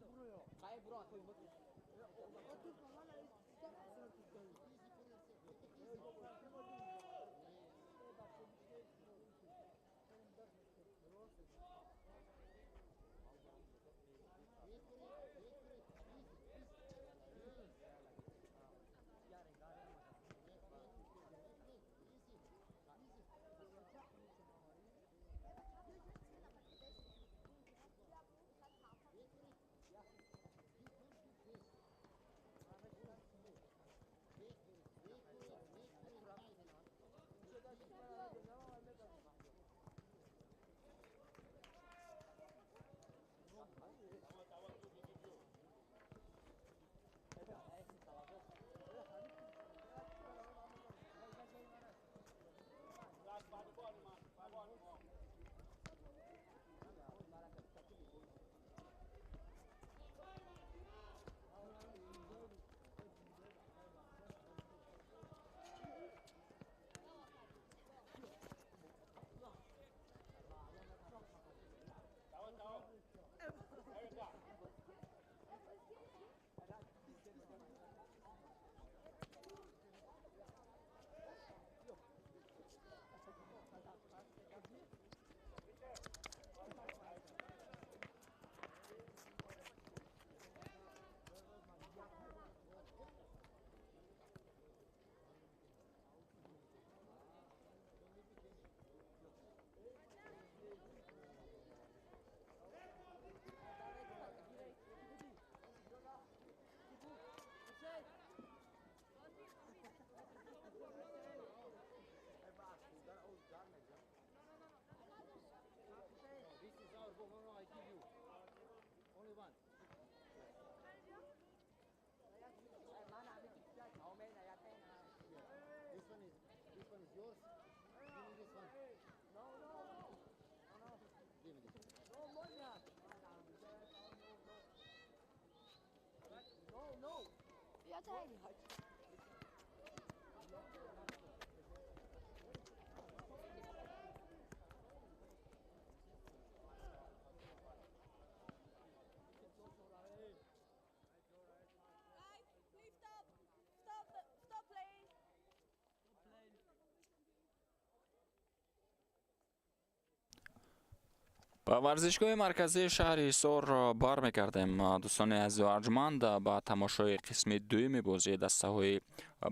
ва варзишгоҳи марказии шаҳри ҳисор бармегардем. дӯстони азизу арҷманд, ба тамошои қисми дуюми бозии дастаҳои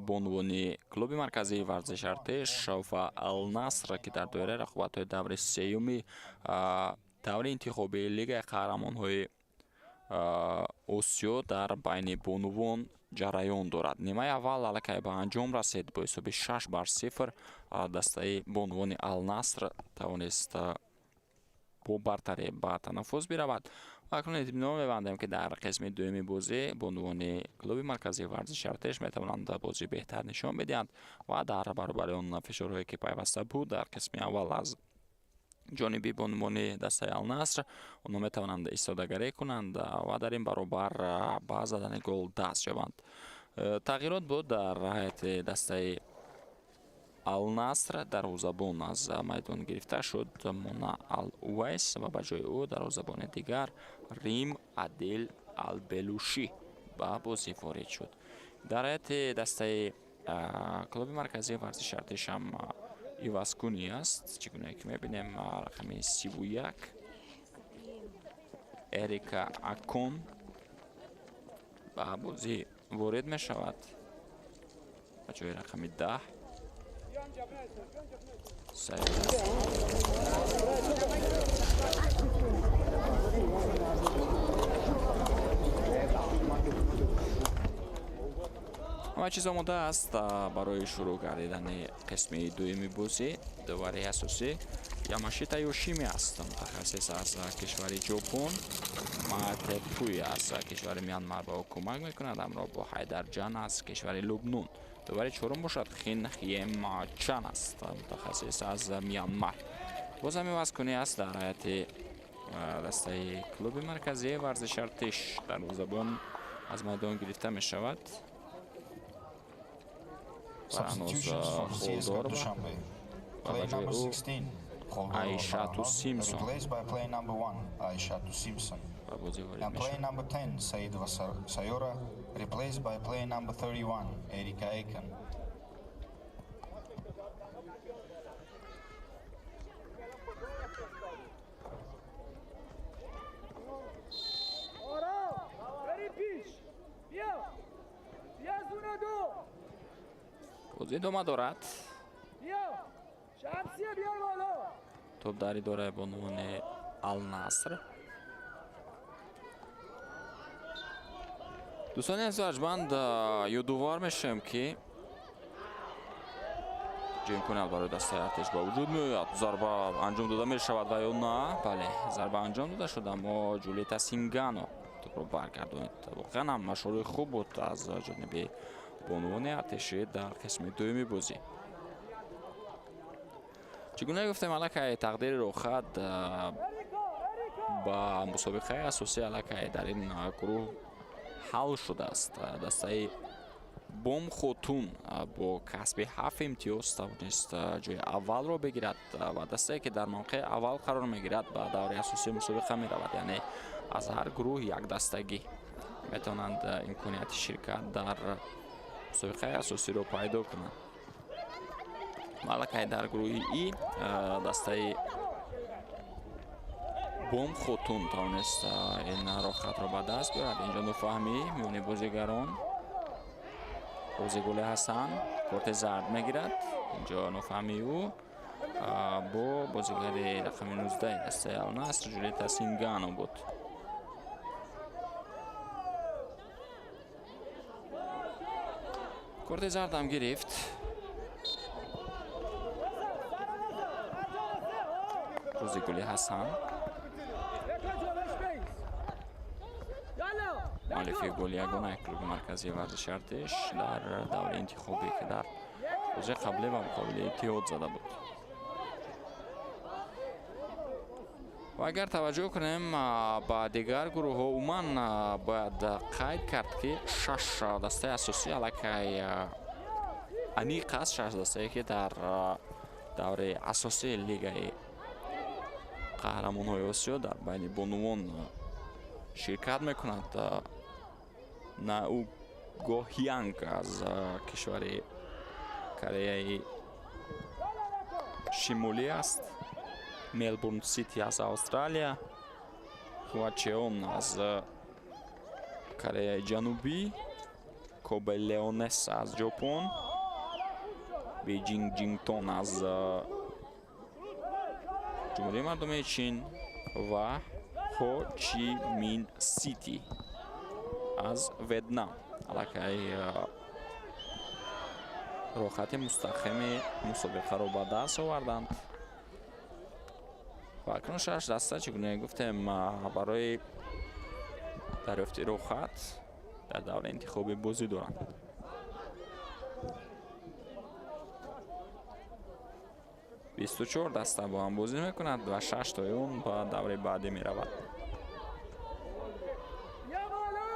бонувони клуби марказии варзиши артеш ва Ал-Наср, ки дар доираи рақобатҳои даври сеюми даври интихобии лигаи қаҳрамонҳои осиё дар байни бонувон ҷараён дорад. Нимаи аввал аллакай ба анҷом расид. Бо ҳисоби 6-0 дастаи бонувони Ал-Наср тавонист бо бартарӣ ба танаффус биравад. акнун эътимод мебандем, ки дар қисми дуюми бозӣ бонувони клуби марказии варзиши артеш метавонанд бозӣ беҳтар нишон бидиҳанд ва дар баробари он фишорҳое ки пайваста буд дар қисми аввал аз ҷониби бонувони дастаи Ал-Наср, онҳо метавонанд истодагарӣ кунанд ва дар ин баробар ба задани гол даст ёбанд. тағйирот буд дар ҳайати дастаи Ал-Наср. дарвозабон аз майдон гирифта шуд Мона Ал-Увайс ва ба ҷои ӯ дарвозабони дигар Рим Адил Ал-Белуши ба бозӣ ворид шуд. дар ҳайати дастаи клуби марказии варзиши артеш ҳам ивазкуни аст, чӣ гуна ки мебинем рақами 31 Эрика Акон ба бозӣ ворид мешавад ба ҷои рақами 10 ҳама чиз омода аст барои шурӯъ гардидани қисми дуюми бозӣ. дувари асосӣ Ямашита Ёшими аст, мутахассис аз кишвари ҷопон. Матепуи аз кишвари Мянмар ба ӯ кӯмак мекунад, ҳамроҳ бо Ҳайдарҷан аз кишвари Лубнон. дувари чорум бошад Хин Хием Чан аст, мутахассис аз Мянмар. бозам ивазкунӣ аст дар ҳайати дастаи клуби марказии варзиши артеш. дарвозабон аз майдон гирифта мешавад. Substitutions for CSKA Dushanbe. Play number 16, Aishatu Simpson. replaced by play number 1, Aishatu Simpson. And play number 10, Said Sayora, replaced by play number 31, Erika Aiken. бозӣ идома дорад. топ дар идораи бонувони Ал-Наср. дӯстони азизу арҷманд, ёдовар мешавем, ки ҷимкунат барои дастаи артеш ба вуҷуд меояд. зарба анҷом дода мешавад ва ё на? бале, зарба анҷом дода шуд, аммо Ҷулиета Сингано тӯбро баргардонид. воқеан ҳам машҳури хуб буд аз ҷониби бонувони артешӣ дар қисми дуюми бозӣ. чӣ гуна гуфтем, аллакай тақдири рохат ба мусобиқаи асосӣ аллакай дар ин гурӯҳ ҳал шудааст. дастаи Бом Хотун бо касби 7 имтиёз тавонист ҷои аввалро бигирад ва дастае ки дар мавқеи аввал қарор мегирад ба даври асосии мусобиқа меравад. яъне аз ҳар гурӯҳ якдастагӣ метавонанд имконияти ширкат дар мусобиқаи асосиро пайдо кунанд. аллакай дар гурӯҳи И дастаи Бом Хотун тавонист ин рохатро ба даст биёрад. инҷо нуфаҳмӣ миёни бозигарон. Озигули Ҳасан корти зард мегирад. инҷо нуфаҳмӣ ӯ бо бозигари рақами 19 дастаи Ал-Наср Ҷулиета Сингано буд. корти зардам гирифт. Озигули Ҳасан муаллифи голи ягонаи клуби марказии варзиши артеш дар даври интихобе ки дар бозии қаблӣ ва муқобили Иттиҳод зада буд. ва агар таваҷҷӯҳ кунем ба дигар гурӯҳҳо, умуман бояд қайд кард, ки 6 дастаи асосӣ аллакай аниқ аст. 6 дастае ки дар даври асосии лигаи қаҳрамонҳои осиё дар байни бонувон ширкат мекунад. Нау Гоҳянг аз кишвари Кореяи шимолӣ аст. Melbourne City از استرالیا خوچهون از کره جنوبی کوبه لیونس از ژاپن بیجینگ جینگتون از جمهوری مردمی چین و هو چی مین سیتی از ویتنام علاقه روخت مستخیم مسابقه رو به دست آوردند و اکنون 6 دسته چگونه گفتم برای دریافت روخت در دور انتخاب بازی دارند. بیست و 24 دسته با هم بازی میکند و 6 تای اون با دوره بعدی می رود.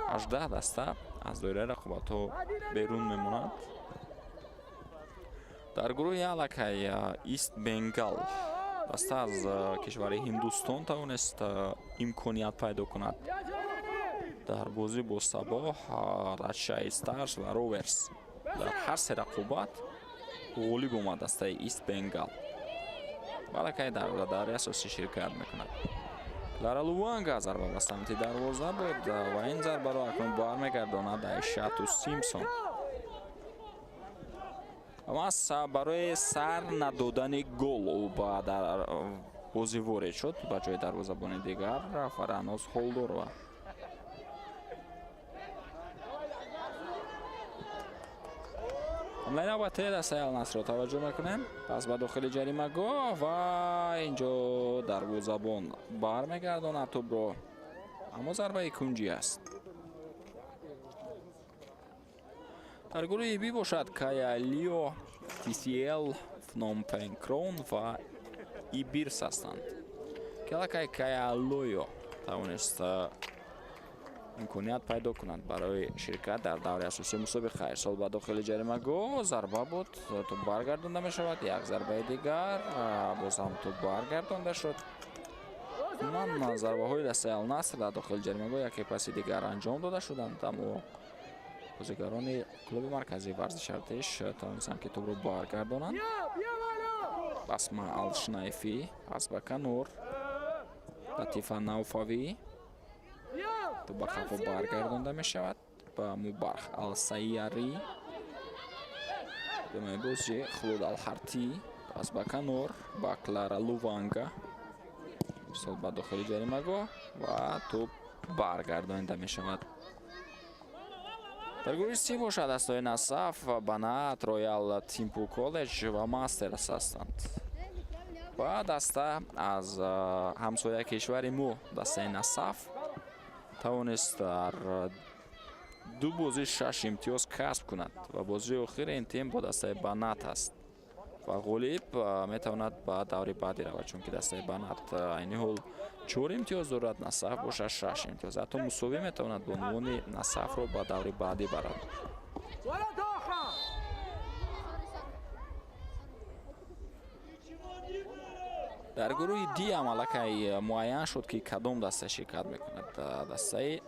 18 دسته از دایره رقابت بیرون میموند. در گروه علاقه ایست بنگال دسته از کشور هندوستان توانست امکانیت پیدا کند در بازی با سبا رشای استارز و روورز در هر سه رقابت غالب آمد دسته ایست بنگال علاقه در اساسی شرکت میکند. لارا لوانگا ضربه به سمت دروازه بود و این ضربه را اکنون برمیگرداند عایشاتو سیمپسون. اما برای سر ندادن گل او در بازی وارد شد به جای دروازه‌بان دیگر فرانوس هولدوروا. حمله نوبتی دسته النصر را توجه میکنیم. پس به داخل جریمه گاه و اینجا دروازه‌بان برمیگرداند توپ را، اما ضربه کنجی است. در گروه بی باشد کایا لیو، TCL، فنوم پن کرون و ایبیرس هستند. کلاکای کایا لیو توانست امکانیت پیدا کنند برای شرکت در دوره اساسی مسابقه. ارسال به داخل جریمه گاه ضربه بود، توپ برگردانده می شود. یک ضربه دیگر باز هم توپ برگردانده شد. من ضربه های دسته النصر در داخل جریمه گاه یکی پس دیگر انجام داده شدند، اما بازیگران کلوب مرکزی ورزش ارتش توانستند که توپ رو برگردانند. بسمه الشنایفی از بکنور، لطیفه نوفاوی توپ به خفا برگردانده می شود به مبارخ السیاری. به بازی خلود الحرتی از بکنور با کلارا لوانگا سال به داخل جریمه گاه و توپ برگردانده می شود. در گروه سی باشد دستای نصف و بنات، رویال تیمپو کالج و ماسترز هستند. و دسته از همسایه کشور مو دسته نصف توانست در دو بازی 6 امتیاز کسب کند و بازی آخر این تیم با دسته بنات است و غالب میتواند به دوره بعدی رود، چون که دسته بنات این حال 4 امتیاز دارد، نصف باشد 6 امتیاز. حتی مساوی میتواند به عنوان نصف را به دوره بعدی برد. در گروه دی هم علاقه معین شد که کدام دسته شرکت میکند. دسته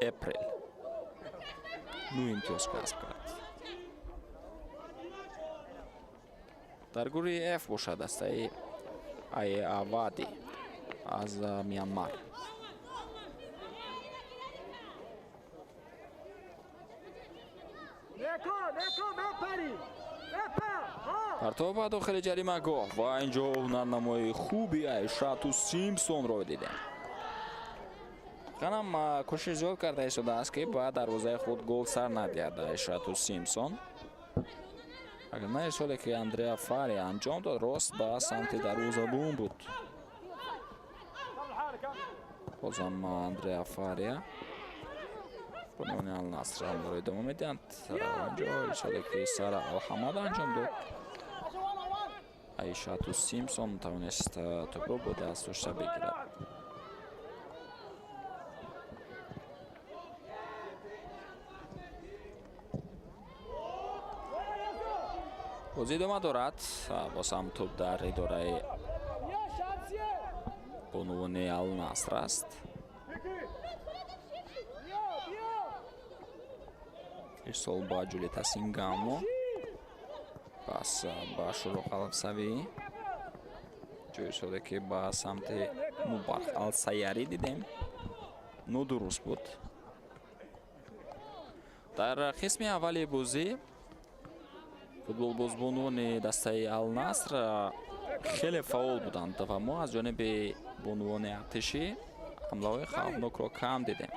اپریل 9 امتیاز کسب کرد. در گروه اف باشد دسته ای آوادی از میانمار. پرتاب به داخل جریمه گاه و اینجا هنرنمای خوبی عایشاتو سیمپسون رو دیدیم. خانم کوشش زیاد کرده شده است که با دروازه خود گل سر ندهد عایشاتو سیمپسون. اگر نه اشاره که اندریا فاریا انجام داد راست با سمت دروازه‌بان بود. بازم اندریا فاریا بنیان النصر هم رو ادامه میدند. اینجا اشاره که سارا الحمد انجام داد. عایشاتو سیمپسون توانست توپ رو با دستش بگیرد. بازی ادامه دارد. باز هم توپ در اداره بانوان النصر است. ارسال با جولیتا سینگامو، پس با شروع الفسوی ҷойи шуде ки ба самти Мубарх Ал-Сайяри дидем. Нодуруст буд. Дар қисми аввали бозӣ футболбозбонуни дастаи Ал-Наср хеле фаъол буданд ва мо аз ҷониби бонувони артишӣ ҳамлаҳои хавфнокро кам дидем.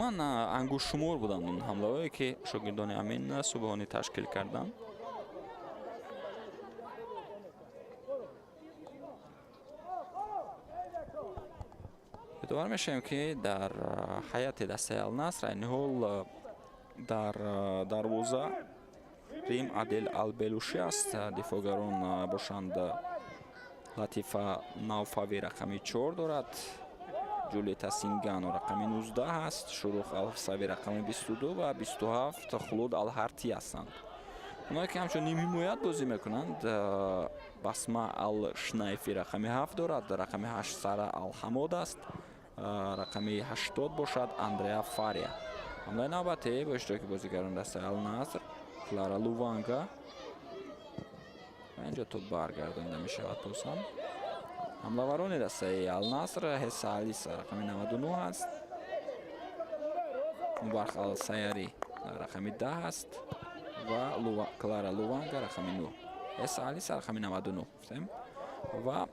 ман ангушшумор буданд он ҳамлаҳое ки шогирдони Амин Субҳонӣ ташкил карданд. эътибор мешавем ки дар ҳайати дастаи Ал-Наср айни ҳол дар дарвоза Рим Адел Албелуши аст. Дифоъгарон бошанд Латифа Навфави рақами 4 дорад, Ҷулиета Сингано рақами 19 аст, Шурух Алсави рақами 22 ва 27 Хулуд Ал-Ҳарти ҳастанд. онҳое ки ҳамчун нимҳимоят бозӣ мекунанд Басма Ал-Шнайфи рақами 7 дорад, рақами 8 Сара Ал-Ҳамод аст, рақами 80 бошад Андреа Фария. ҳамлаи навбате бо иштироки бозигарони дастаи Ал-Наср Клара Луванга. инҷо то баргардонда мешавад бозам. ҳамлаварони дастаи Ал-Наср Ҳесса Алиса рақами 99 аст, Мубарх Ал-Сайяри рақами 10 аст ва Клара Луванга рақами 9. Ҳесса Алиса рақами 99 гуфтем ва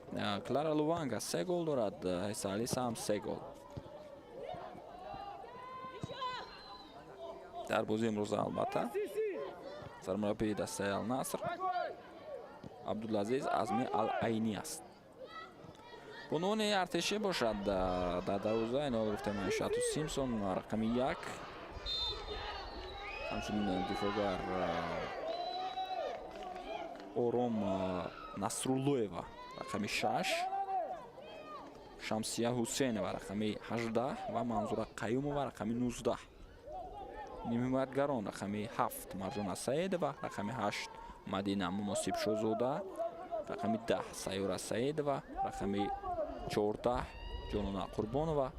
Клара Луванга 3 гол дорад, Ҳесса Алиса ҳам 3 гол. дар бозии имрӯза албатта сармураббии дастаи Ал-Наср Абдулазиз Азми Ал-Айни аст. бонувони артишӣ бошад дар дарвоза айни ҳол гуфтем Айшату Симсон рақами 1, ҳамчунин дифоъгар Ором Насруллоева рақами 6, Шамсия Ҳусейнова рақами 18 ва Манзура Қаюмова рақами 19. нимҳимоятгарон рақами 7 Марҷона Саидова, рақами 8 Мадина Муносиб Шозода, рақами 10 Сайёра Саидова, рақами 14 Ҷонона Қурбонова,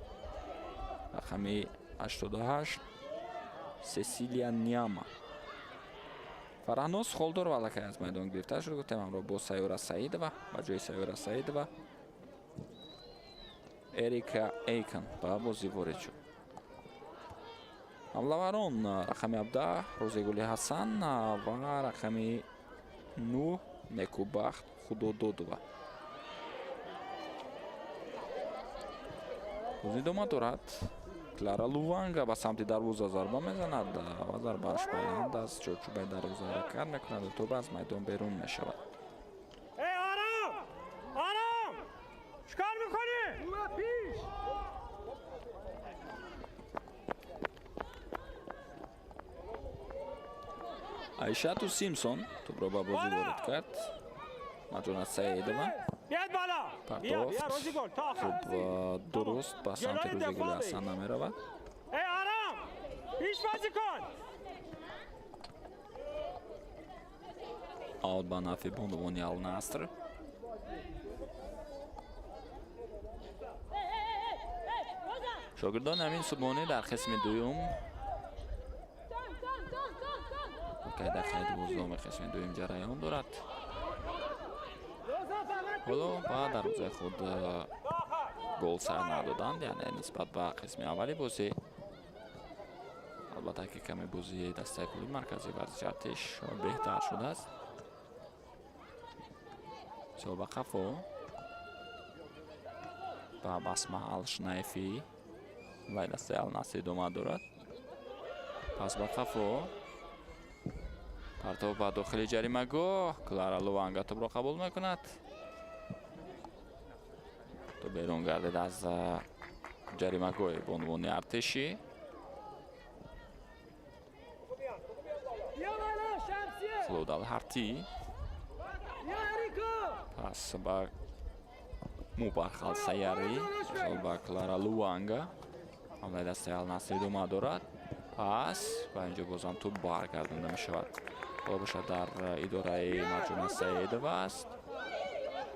рақами 88 Сесилия Ниама. Фараҳноз Холдор валакай аз майдон гирифта шуд. гуфтем ҳамроҳ бо Сайёра Саидова ба ҷои Сайёра Саидова Эрика Эйкон ба бозӣ ворид шуд. ҳамлаварон рақами 17 Розигули Ҳасан ва рақами 9 Некубахт Худододова. бозӣ идома дорад. Клара Луванга ба самти дарвоза зарба мезанад ва зарбааш баланд аст. чорчӯбаи дарвоза ҳаракат мекунад ва тӯб аз майдон берун мешавад. آرام آرام چیکار میکنی؟ پیش Айшату Симсон тӯбро ба бозӣ ворид кард. Марҷона Саидова بیاد بالا بیا партофт. بیا روزی گل تا آخر хуб дуруст ба самти Розигули Ҳасан намеравад. ای آرام پیش بازی کن аут ба нафи бонувони Ал-Наср. шогирдони Амин Субҳонӣ дар қисми дуюм дар қайди бозоми қисми дуюм ҷараён дорад. ҳоло ба дарвозаи худ гол сар надоданд, яъне нисбат ба қисми аввали бозӣ. албатта ки каме бозии дастаи клуби марказии варзиши артиш беҳтар шудааст. ба қафо ба Басма Ал-Шнайфи вай дастаи Ал-Наср идома дорад. пас ба қафо партоф ба дохили ҷаримагоҳ. Клара Луванга тӯбро қабул мекунад. то берун гардид аз ҷаримагоҳи бонувони артишӣ. Хулуд Ал-Ҳарти пас ба Мубарх Ал-Сайяри ба Клара Луванга. ҳамлаи дастаи Ал-Наср идома дорад. пас ба инҷо бозам тӯб баргардонда мешавад. бошад дар идораи Марҷона Саидова аст.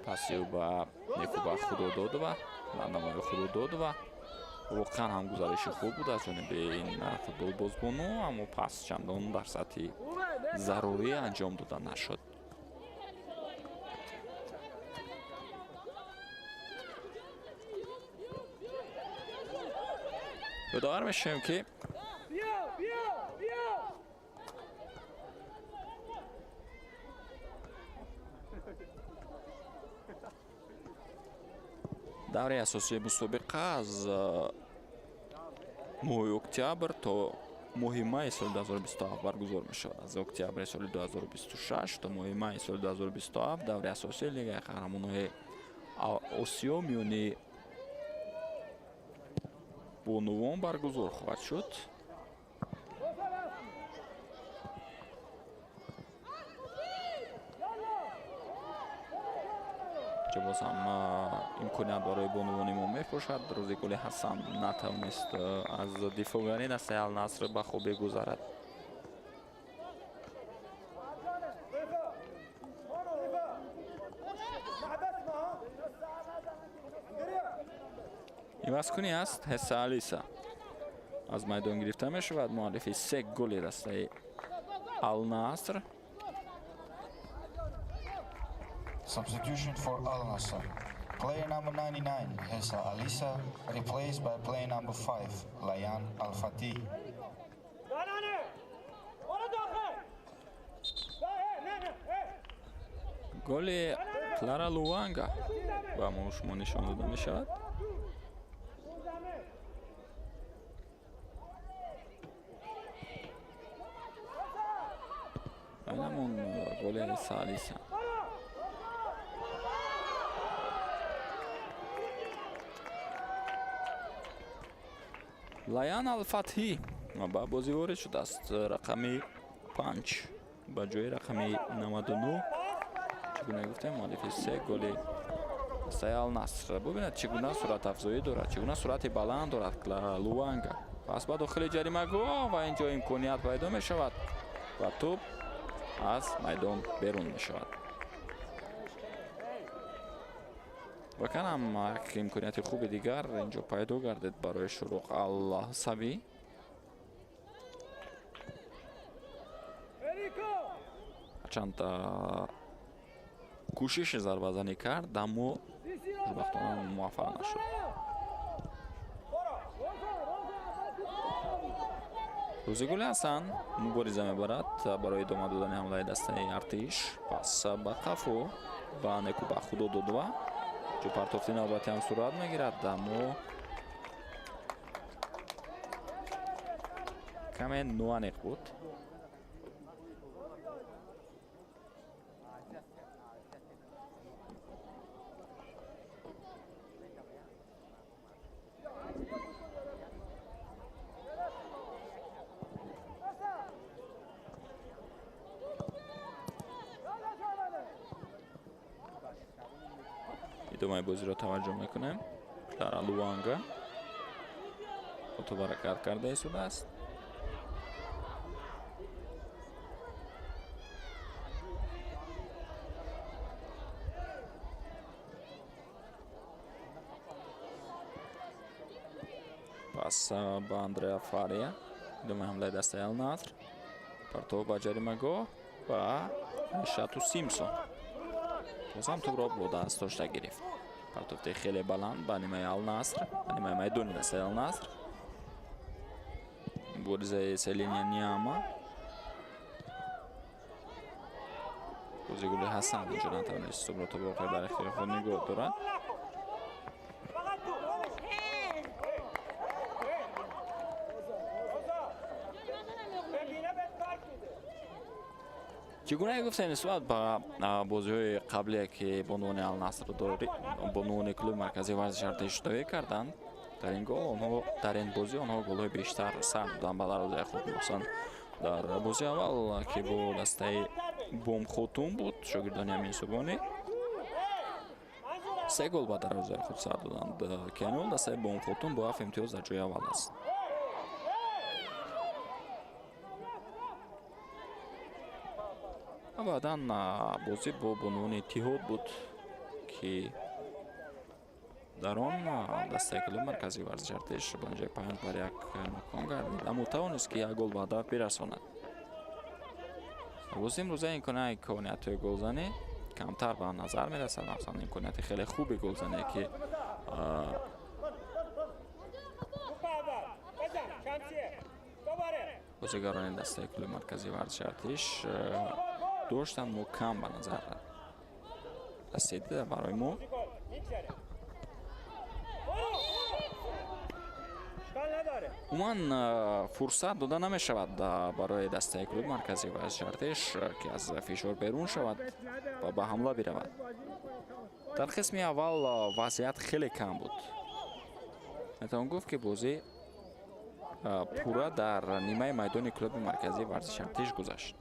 паси ӯ ба Некубахт Худододова. раҳнамои худро дод ва воқеан ҳам гузариши хуб буд аз ҷониби ин футболбозбону, аммо пас чандон дар сатҳи зарурӣ анҷом дода нашуд. ёдовар мешавем ки даври асосии мусобиқа аз моҳи октябр то моҳи майи соли 2027 баргузор мешавад. аз октябри соли 2026 то моҳи майи соли 2027 даври асосии лигаи қаҳрамонои осиё миёни бонувон баргузор хоҳад шуд. боз ҳам имконият барои бонувони мо мебошад. рӯзи гули ҳасан натавонист аз дифоъгари дастаи Ал-Наср ба хоб гузарад. ивазкунӣ аст ҳесса алиса аз майдон гирифта мешавад. муаллифи 3 голи дастаи Ал-Наср. Substitution for Al Nassr. Player number 99, Hessa Alisa, replaced by player number 5, Layan Al Fatih. голи Клара Луанга ба мо шумо нишон дода мешавад. айнамон голи Ҳесса Алиса. Лаян Ал-Фатҳӣ ба бозӣ ворид шудааст. рақами 5 ба ҷои рақами 99. чӣ гуна гуфтем муаллифи 3 голи дастаи Ал-Наср. бубинед чӣ гуна суръатафзоӣ дорад, чӣ гуна суръати баланд дорад Клара Луанга. пас ба дохили ҷаримагоҳ ва ин ҷо имконият пайдо мешавад ва тӯб аз майдон берун мешавад. вакан ҳам як имконияти хуби дигар инҷо пайдо гардид барои Шуруқ Ал-Савӣ. ҳарчанд кӯшиши зарбазанӣ кард, аммо хушбахтона муваффақ нашуд. рӯзигули Ҳасан мубориза мебарад барои идома додани ҳамлаи дастаи Артиш. пас ба қафо ба Некуба Худо додва ҷо партофти навбатӣ ҳам сурат мегирад, аммо каме ноаниқ буд. идомаи бозиро таваҷҷӯҳ мекунем. Клара Луанга фото баракат карда истодааст. пас ба Андреа Фария идомаи ҳамлаи дастаи Ал-Наср. партов ба ҷаримагоҳ ба Шату Симсон. бозам тӯбро бо даст дошта гирифт. партофти хеле баланд ба нимаи Ал-Наср, ба нимаи майдони дастаи Ал-Наср. муборизаи Селиния Ниама. бозигули Ҳасан инҷо натавонист тӯбро то воқеъ дар ихтиёри худ нигоҳ дорад. чӣ гуна гуфтем нисбат ба бозиҳои қаблие ки бонувони Ал-Наср бонувони клуби марказии варзиши Артиш давӣ карданд, дар ин гол онҳо дар ин бозӣ онҳо голҳои бештар сар доданд ба дарвозаи худ. махсусан дар бозии аввал ки бо дастаи Бом Хотун буд, шогирдони Амин Субонӣ 3 гол ба дарвозаи худ сар доданд. кенул дастаи Бом Хотун бо 7 имтиёз дар ҷои аввал аст. баъдан бозӣ бо бонувони Иттиҳод буд ки дар он дастаи клуби марказии варзиши артиш ба ҷои 5-1 ноком гардид, аммо тавонист ки як гол ба ҳадаф бирасонад. рӯзи имрӯза имкониятҳои голзанӣ камтар ба назар мерасад, махсусан имконияти хеле хуби голзане ки бозигарони дастаи клуби марказии варзиши артиш доштанд, мо кам ба назар расида барои мо. умуман фурсат дода намешавад барои дастаи клуби марказии варзиши артиш ки аз фишор берун шавад ва ба ҳамла биравад. дар қисми аввал вазъият хеле кам буд. метавон гуфт ки бозӣ пурра дар нимаи майдони клуби марказии варзиши артиш гузашт.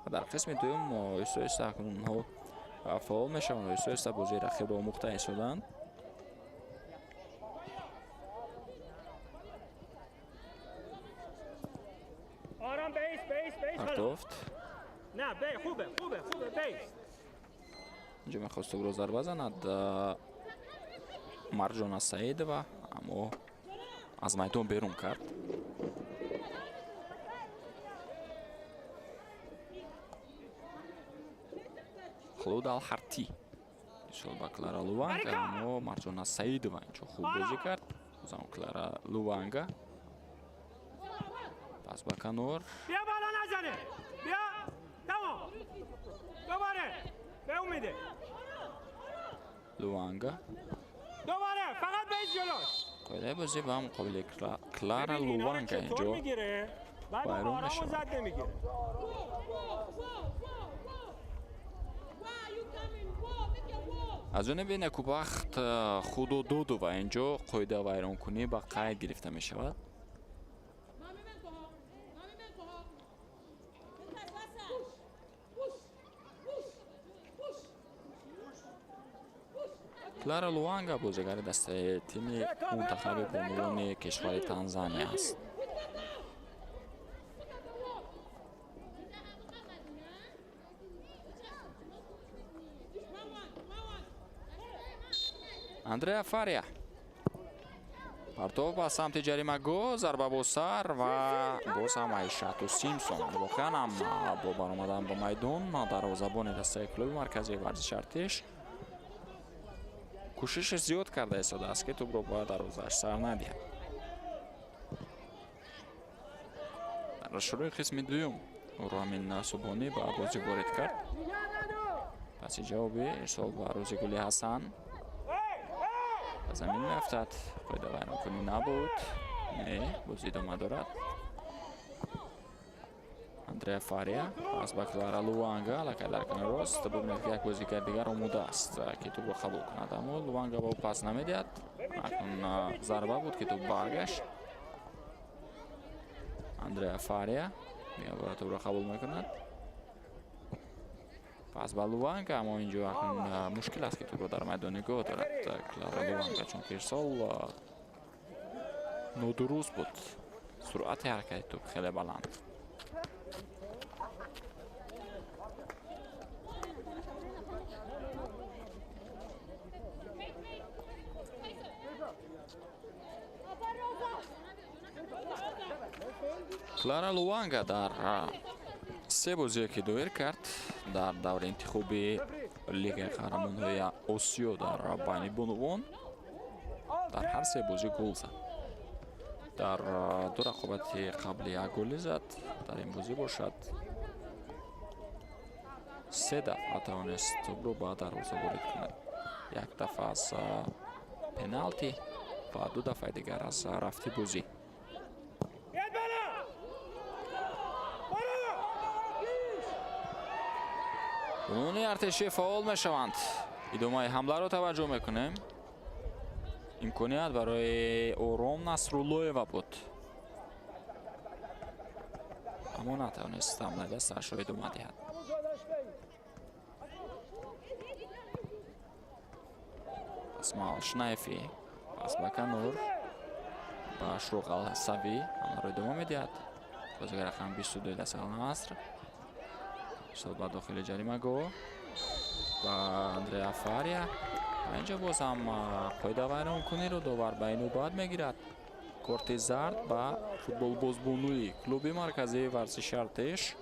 ва дар қисми дуюм оҳиста онҳо фаъол мешаванд ва оҳиста бозии рақибро омӯхта истоданд. артофт инҷо мехост ӯро зарба занад марҷона саидова, аммо аз майдон берун кард. хлуд алхарти исол ба Клара Луванга, аммо марҷона саидова инҷо хуб бозӣ кард. бозам Клара Луванга пас ба Канор. Луванга қоидаи бозӣ ба муқобили Клара Луванга инҷо байрон мешавад. аз ҷониби некубахт худододова инҷо қоида вайронкунӣ ба қайд гирифта мешавад. Клара Луванга бозигари дастаи тими мунтахаби бонувони кишвари Танзания аст. Андреа Фария партов ба самти ҷаримагоҳ, зарба бо сар ва боз ҳам Айшату Симпсон. воқеан ҳам бо баромадан ба майдон дарвозабони дастаи клуби марказии варзиши артиш кӯшиши зиёд карда истодааст ки тӯбро ба дарвозааш сар надиҳад. дар шурӯи қисми дуюм Рамин Субҳонӣ ба бозӣ ворид кард. паси ҷавоби ирсол ба Рӯзигули Ҳасан ба замин меафтад. қоида вайронкунӣ набуд. не бозӣ идома дорад. Андреа Фария пас ба Клара Луванга аллакай дар канори рост. бубинед ки як бозигар дигар омода аст ки тӯбро қабул кунад, аммо Луванга ба ӯ пас намедиҳад. акнун зарба буд ки тӯб баргашт. Андреа Фария меобора тӯбро қабул мекунад. пас ба Луванга, аммо инҷо акнун мушкил аст ки тӯбро дар майдон нигоҳ дорад Клара Луванга, чунки ирсол нодуруст буд. суръати ҳаракати тӯб хеле баланд. Клара Луванга дар се бозие ки доир кард дар даври интихоби Лигаи Қаҳрамонҳои Осиё дар байни бонувон дар ҳар се бозӣ гол зад. дар ду рақобати қаблӣ як голӣ зад. дар ин бозӣ бошад се дафъа тавонист тӯбро ба дарвоза ворид кунад. як дафъа аз пеналти ва ду дафъаи дигар аз рафти бозӣ. фунуни артишӣ фаъол мешаванд. идомаи ҳамларо таваҷҷӯҳ мекунем. имконият барои Ором Насруллоева буд, аммо натавонист ҳамлаи дасташро идома диҳад. Асмаъ Шнайфи пас ба Канур ба Шуруғ Алҳасави ҳамларо идома медиҳад. бозигар рақами 22 дастаи Алнаср шуд ба дохили ҷаримагоҳ ба Андреа Фария اینجا باز هم قاعده ویرانکنی رو داور به نوبت میگیرد. کارت زرد با فوتبال بازبونوی کلوب مرکزی ورزش ارتش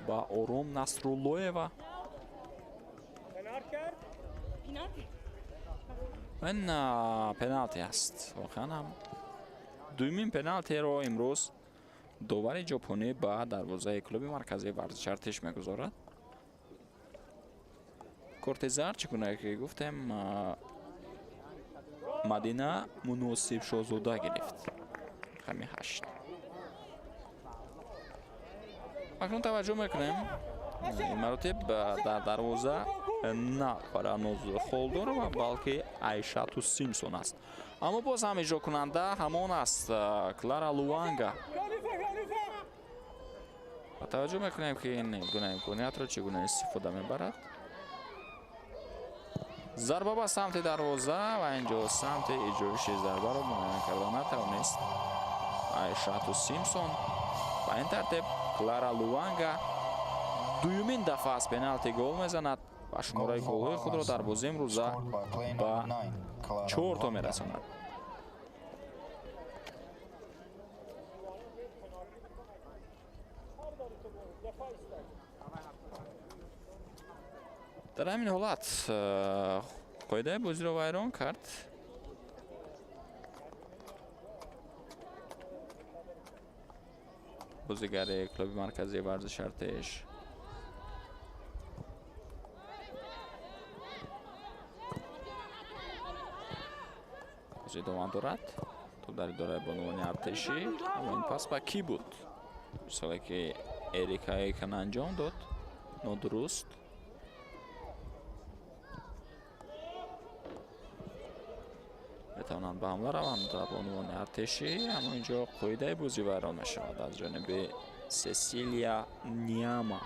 با آرام نصراللهیوا. کنار کرد این پنالتی است. واقعا هم دومین پنالتی رو امروز داور ژاپنی با دروازه کلوب مرکزی ورزش ارتش میگذارد. کارت زرد چگونه که گفتم مدینه مناسب شاهزاده گرفت. خمی 8. اکنون توجه میکنیم این مراتب در دروازه نه فرانوز خولدور و بلکه عایشاتو سیمسون است. اما باز هم اجرا کننده همان است، کلارا لوانگا. و توجه میکنیم که این گونه امکانیت را چگونه استفاده میبرد. ضربه به سمت دروازه و اینجا سمت اجرایش ضربه را معاینه کرده نتوانست عایشاتو سیمسون. با این ترتیب کلارا لوانگا دومین دفعه از پنالتی گل میزند و شماره گل‌های خود را در بازی امروزه با 4 تا میرساند. در همین حالت قاعده بازی را ویران کرد. بازیگر کلوب مرکزی ورزش ارتش بازی دوام دارد. تو در اداره بانوان ارتشی. اما این پاس با کی بود؟ مثالی که اریکا ایکن انجام داد نادرست. میتوانند به حمله روند بانوان ارتشی. اما اینجا قاعده بازی ویران میشود از جانب سسیلیا نیاما.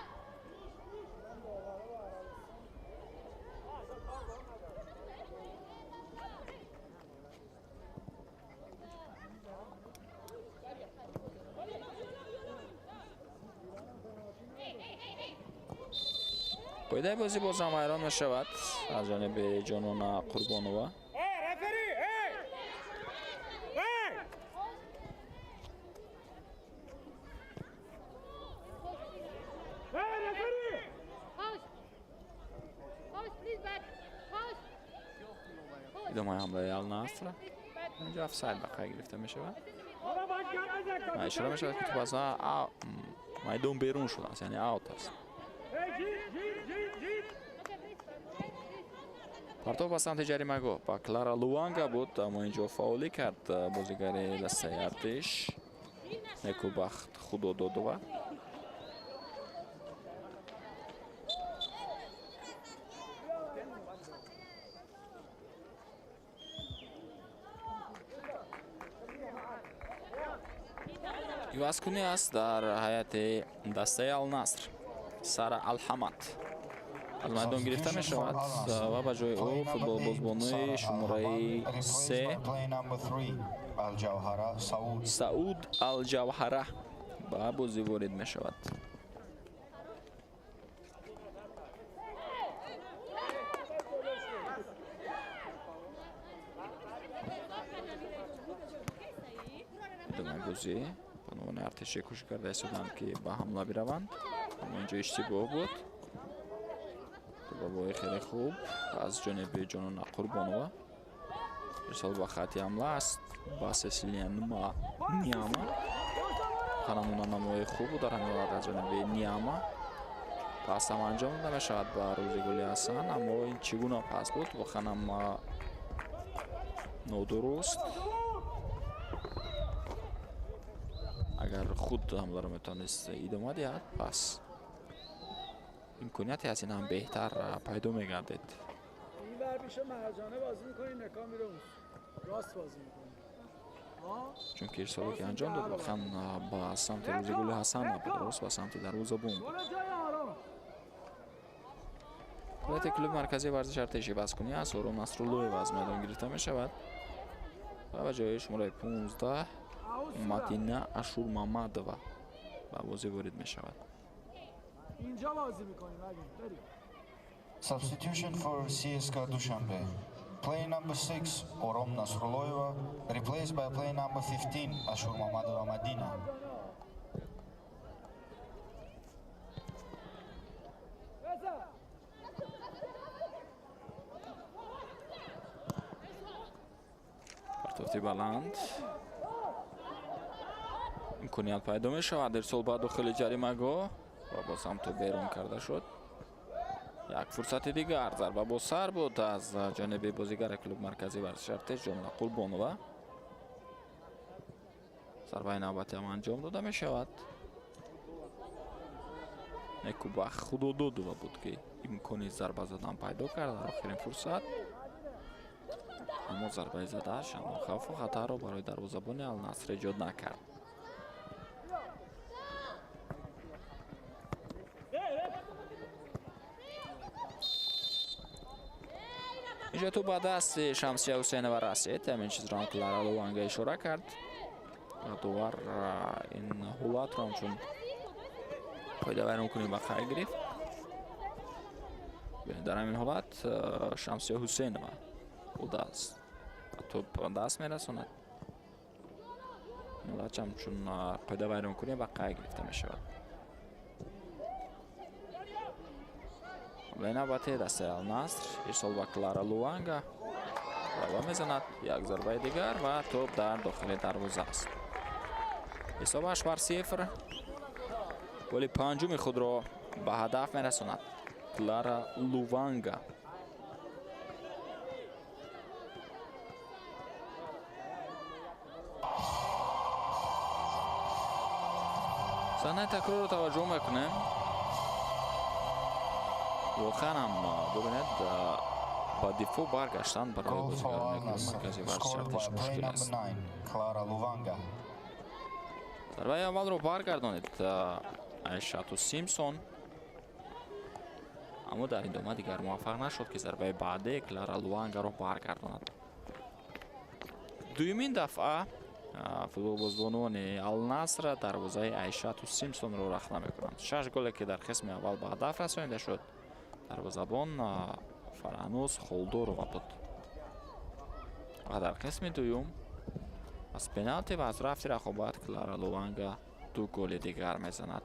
قاعده بازی باز هم ویران میشود از جانب جانونا قربانووا. ادامه حمله النصر. اینجا افساید بقیه گرفته می شود. اشاره می شود که تو بازه میدان بیرون شده است، یعنی اوت است. پرتاب به سمت جریمه‌گاه با کلارا لوانگا بود، اما اینجا فауلی کرد بازیگر دسته ارتش. نیکوبخت خدا دادووا. یواسکونی است در حیات دسته النصر. سارا الحمد از میدان گرفته می شود و به جای او فوتبال بازبانوی شماره 3 سعود الجوهره به بازی وارد می شود. ادامه بازی بانوان ارتشی کوشش کرده ایستادند که به حمله بروند، اما اینجا اشتباه بود. بابای خیلی خوب از جانب جانونا قربانووا. ارسال با خطی حمله است با سسیلیا نیاما. خانمونا نمای خوب در همین وقت از جانب نیاما. پاس هم انجام داده می شود با روزی گلی حسن، اما این چگونه پاس بود با خانم نادرست. اگر خود حمله رو میتونست ادامه دهد پس امکانیتی از این هم بهتر پیدا میگردید. این بر میشه مرجانه بازی میکنی، نکا میره اون راست بازی میکنی. چون که ارسالی که انجام داد واقعا با سمت روزی گل حسن نبود، درست با سمت دروازه بوم. حالت کلوب مرکزی ورزش ارتشی بازیکنی است. آرام نصراللهیوا از میدان گرفته می شود و به جای شماره 15 مدینه اشور محمدووا به بازی وارد می شود. اینجا بازی میکنیم. بریم. Substitution for CSKA Dushanbe. Player number 6, Orom Nasruloyeva, replaced by player number 15, Ashur Mamadova Madina. партофти баланд имконият пайдо мешавад. ирсол ба дохили ҷаримагоҳ ва боз ҳам то берун карда шуд. як фурсати дигар, зарба бо сар буд аз ҷониби бозигари клуб марказӣ варзиши артеш ҷомила қурбонова. зарбаи навбати ҳам анҷом дода мешавад. некуба худододова буд ки имкони зарба задан пайдо кард дар охирин фурсат. аммо зарбаи задааш хавфу хатарро барои дарвозабони Ал-Наср эҷод накард. инҷо ту ба дасти Шамсия Ҳусейнова расид. ҳамин чизро ҳам Клара Луванга ишора кард. довар ин ҳолатро ҳамчун қоидавайронкунӣ ба қай гирифт. дар ҳамин ҳолат Шамсия Ҳусейнова будааст топ даст мерасонад. ҳолат ҳамчун қоидавайронкунӣ ба қай гирифта мешавад. ҳамлаи навбати дастаи Ал-Наср ирсол ба Клара Луванга зарба мезанад. як зарбаи дигар ва топ дар дохили дарвоза аст. ҳисоб 8-0. голи панҷуми худро ба ҳадаф мерасонад Клара Луванга. саҳнаи такрорро таваҷҷӯҳ мекунем. воқеан ҳам бубинед ба дифоъ баргаштан барои бозигарони маркази варзиши артеш мушкил аст. зарбаи аввалро баргардонид Айшату Симсон, аммо дар идома дигар муваффақ нашуд ки зарбаи баъди Клара Лувангаро баргардонад. дуюмин дафъа футболбозбонони Ал-Наср дарвозаи Айшату Симсонро рахна мекунанд. 6 голе ки дар қисми аввал ба ҳадаф расонида шуд. дарвозабон Фаранӯз Холдорова буд. ва дар қисми дуюм аз пеналти ва аз рафти рақобат Клара Луванга 2 голи дигар мезанад.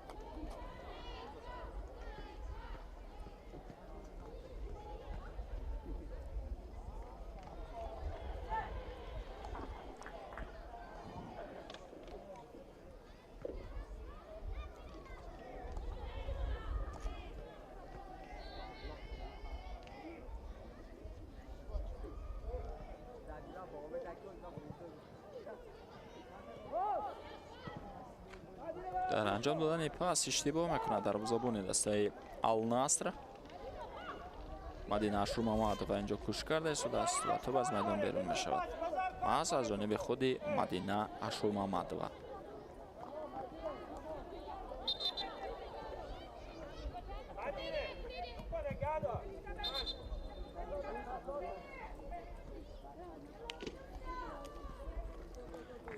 дар анҷом додани пас иштибоҳ мекунад дарвозабони дастаи Ал-Наср. Мадина Ашур Мамадова инҷо кӯшиш карда истодааст ва тӯб аз майдон берун мешавад. маҳз аз ҷониби худи Мадина Ашур Мамадова.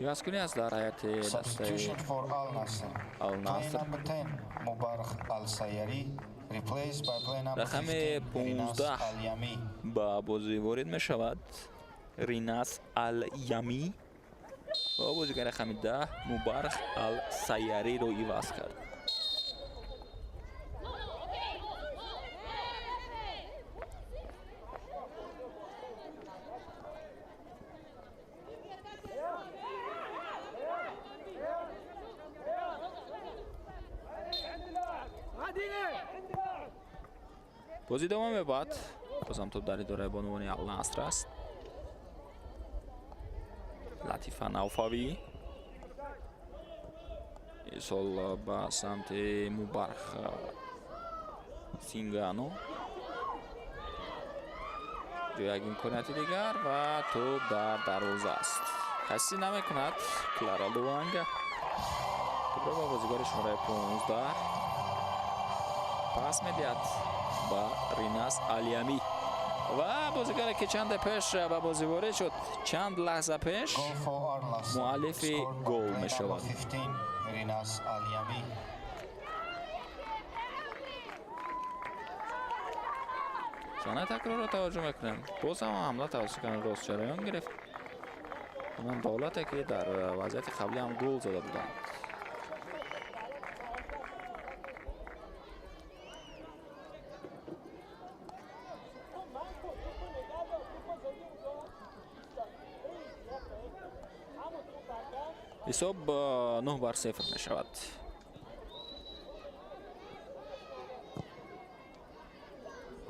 юаскунӣ аст дар ҳайати дастаи Ал-Наср. рақами 15 ба бозӣ ворид мешавад Ринас Ал-Ями ва бозигари рақами 10 Мубарх Ал-Сайяриро иваз кард. бозӣ давом меёбад. бозам топ дар идораи бонувони Ал-Наср аст. Латифа Навфавӣ ирсол ба самти Мубарх Сингано. як имконияти дигар ва топ дар дарвоза аст. ҳасӣ намекунад Клара Луванга. тӯбро ба бозигари шумораи 15 пас медиҳад ба Ринас Ал-Ями ва бозигаре ки чанде пеш ба бозӣ ворид шуд, чанд лаҳза пеш муаллифи гол мешавад. صانع تکرار رو توجه میکنیم. باز هم حمله توسط راست جریان گرفت. اونم دولته که در وضعیت قبلی هم گل زده بودند. حساب 9-0 می شود.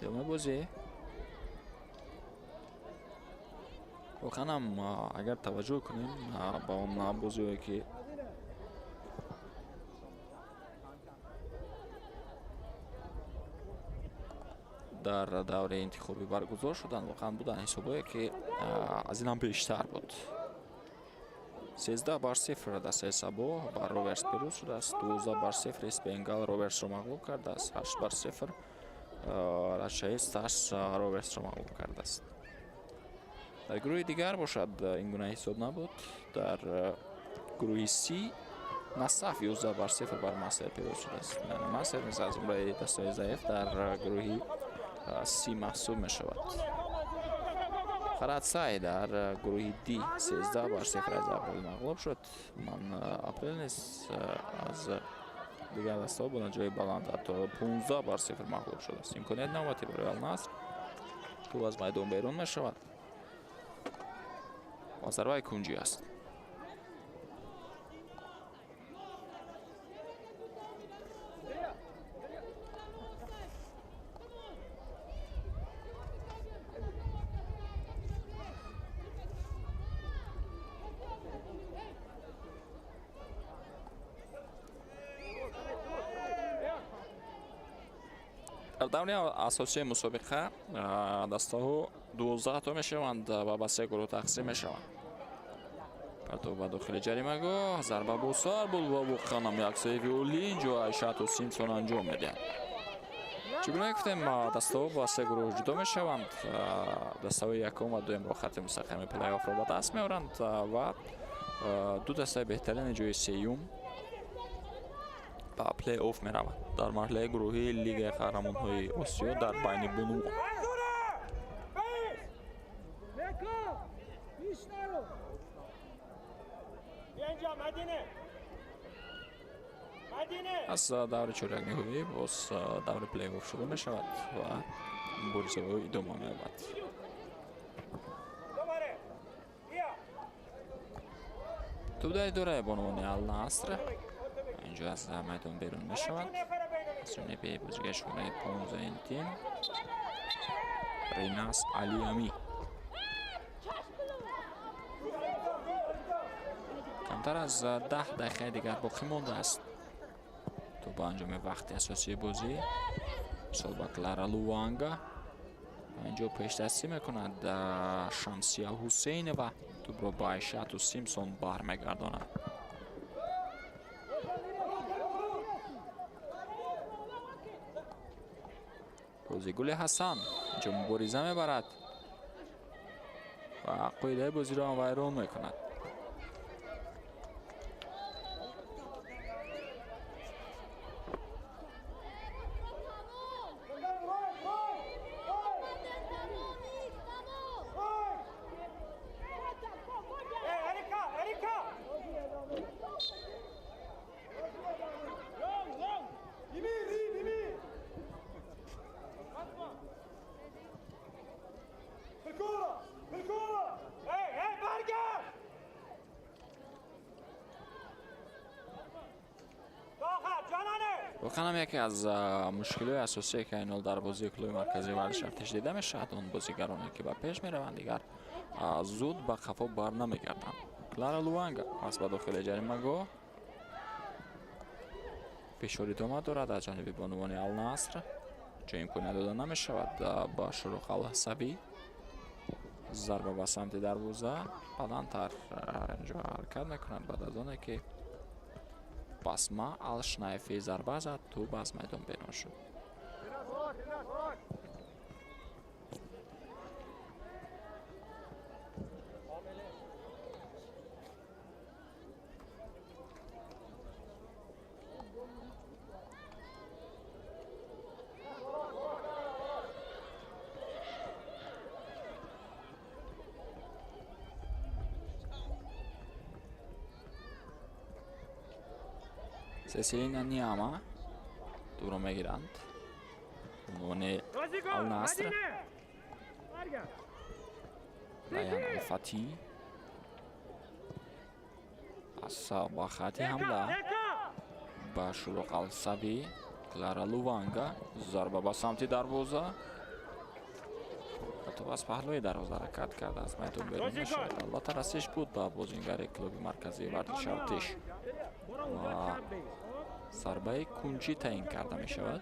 ادامه بازی واقعا هم اگر توجه کنیم با اون بازی که در دوره انتخابی برگزار شدن واقعا بودن حسابایی که از این هم بیشتر بود. 13-0 دست حسابو بر روبرس پیروز شده است. 12-0 اسپینگال روبرس رو مغلوب کرده است. 8-0 رشای ستاش روبرس رو مغلوب کرده است. در گروه دیگر باشد این گونه حساب نبود. در گروه سی نصف 11-0 بر مصر پیروز شده است. یعنی مصر نیز از جمله دستای ضعیف در گروه سی محسوب می شود. خراتسای در گروه دی 13-0 از اپریل مغلوب شد. من اپریل نیست از دیگر دسته بودن جای بلند حتی 15-0 مغلوب شده است. امکانیت نوبتی برای النصر تو از میدان بیرون می شود و ضربه کنجی است. در دوره اساسی مسابقه دسته ها 12 تا می شوند و به 3 گروه تقسیم می شوند. پرتاب به داخل جریمه گاه ضربه بسیار بود و واقعا هم یک سیو اولی اینجا عیشت و سیمسون انجام میدهند. چگونه گفتیم دسته ها با 3 گروه جدا می شوند. دسته های یکم و دویم را خط مستقیم پلی آف را به دست می آورند و دو دسته بهترین جای سیوم با پلی آف می روند. در مرحله گروهی لیگ قهرمان های آسیا در بین بنو از دور چهارک نهایی باز دور پلی آف شروع می شود و بازی ادامه می یابد. تو در دوره بانوان النصر اینجا از میدان بیرون می شود. سونی به بازیگر شماره 15 این تیم ریناس علیامی. کمتر از 10 دقیقه دیگر باقی مانده است تو با انجام وقت اساسی بازی. سالبا کلارا لوانگا اینجا پیش دستی میکند. شمسیه حسین و توپ را با عیشت و سیمسون برمیگرداند. بازیگل حسن اینجا مبارزه میبرد و قاعده بازی را ویران میکند. واقعا یکی از مشکلات اساسی که اینال در بازی کلوب مرکزی ورزش ارتش دیده میشد اون بازیگرانی که به پیش میروند دیگر زود به خفا بر نمیگردند. کلارا لوانگا از به داخل جریمه گاه فشاری ادامه دارد از جانب بانوان النصر. جا امکانیت داده نمی شود با شروق الحسبی. ضربه به سمت دروازه بلندتر اینجا حرکت میکند بعد از آنه که باسما الشنایفی ضربه زد توپ از میدان بیرون شد. سسیلینا نیاما دو رو میگیرند عنوان النصر. لایان الفتی پس با خط حمله با شروع السوی کلارا لوانگا ضربه به سمت دروازه تو از پهلوی دروازه حرکت کرده از میدان بیرون میشد. البته رسیش بود به بازیگر کلوب مرکزی ورزش ارتش و ضربه کنجی تعیین کرده می شود.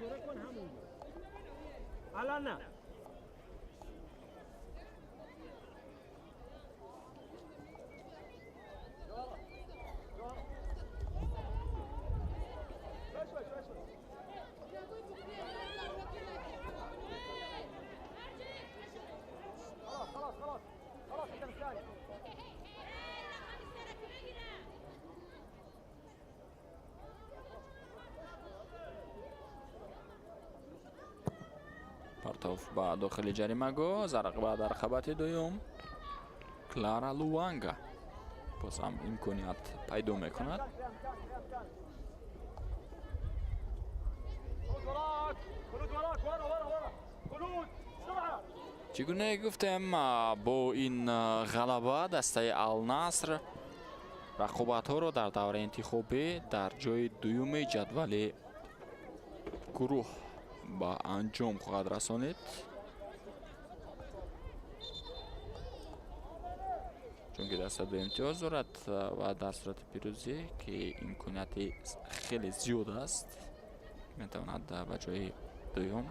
پرتوف با داخل جریمه گو ضربه در خبط دوم کلارا لوانگا باز هم امکانیت پیدا میکند. چگونه گفتم با این غلبه دسته النصر رقابت ها را در دوره انتخابی در جای دوم جدول گروه با انجام خواهد رسانید، چون که دسته دو امتیاز دارد و در صورت پیروزی که امکانیت خیلی زیاد است میتواند به جای دوم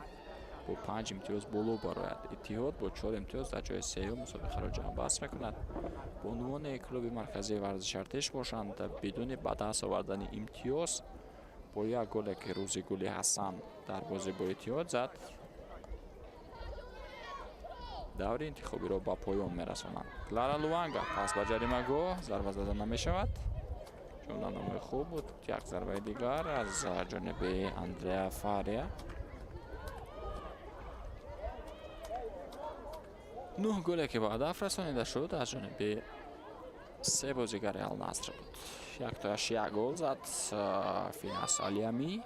با 5 امتیاز بالا براید. اتحاد با 4 امتیاز در جای سوم مسابقه را جمع بست میکند. به عنوان کلوب مرکزی ورزش ارتش باشند بدون به دست آوردن امتیاز با یک گل که روزی گل حسن در بازی با اتحاد زد دور انتخابی را به پایان میرسانند. کلارا لوانگا پس به جریمه گاه ضربه زده نمی شود چون نامه خوب بود. یک ضربه دیگر از جانب اندریا فاریا. 9 گل که به هدف رسانیده شد از جانب 3 بازیگر النصر بود. یک تایش یک گل زد فیناس آلیامی،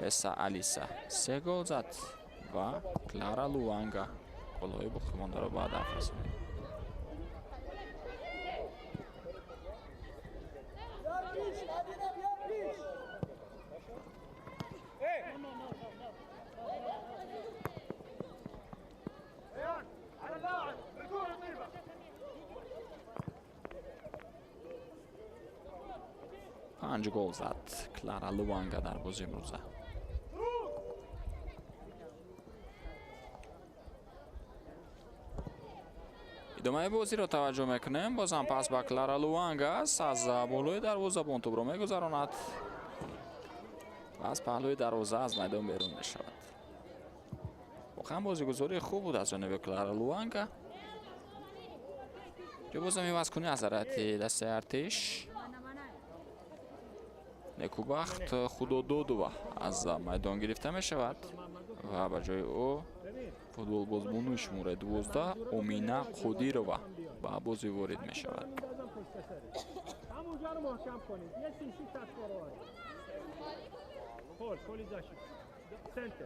ایسا الیسا 3 گل زد و کلارا لوانگا گل‌های باقیمانده را به هدف رسانید. پنج گل زد کلارا لوانگا در بازی امروزه. ادامه بازی را توجه میکنیم. بازم پس با کلارا لوانگا است از بالای دروازه به توپ را میگذراند و از پهلوی دروازه از میدان بیرون میشود. واقعا بازیگزاری خوب بود از جانب کلارا لوانگا. جو بازم عوض کنی از حضرت دسته ارتش نیکوبخت خدادادووا از میدان گرفته می شود و به جای او فوتبال بازیکن شماره 12 اومینا خودیروا به بازی وارد می شود. همونجا رو محکم کنید. یه سیسی تصفیه رو پولیزاشی سنتر.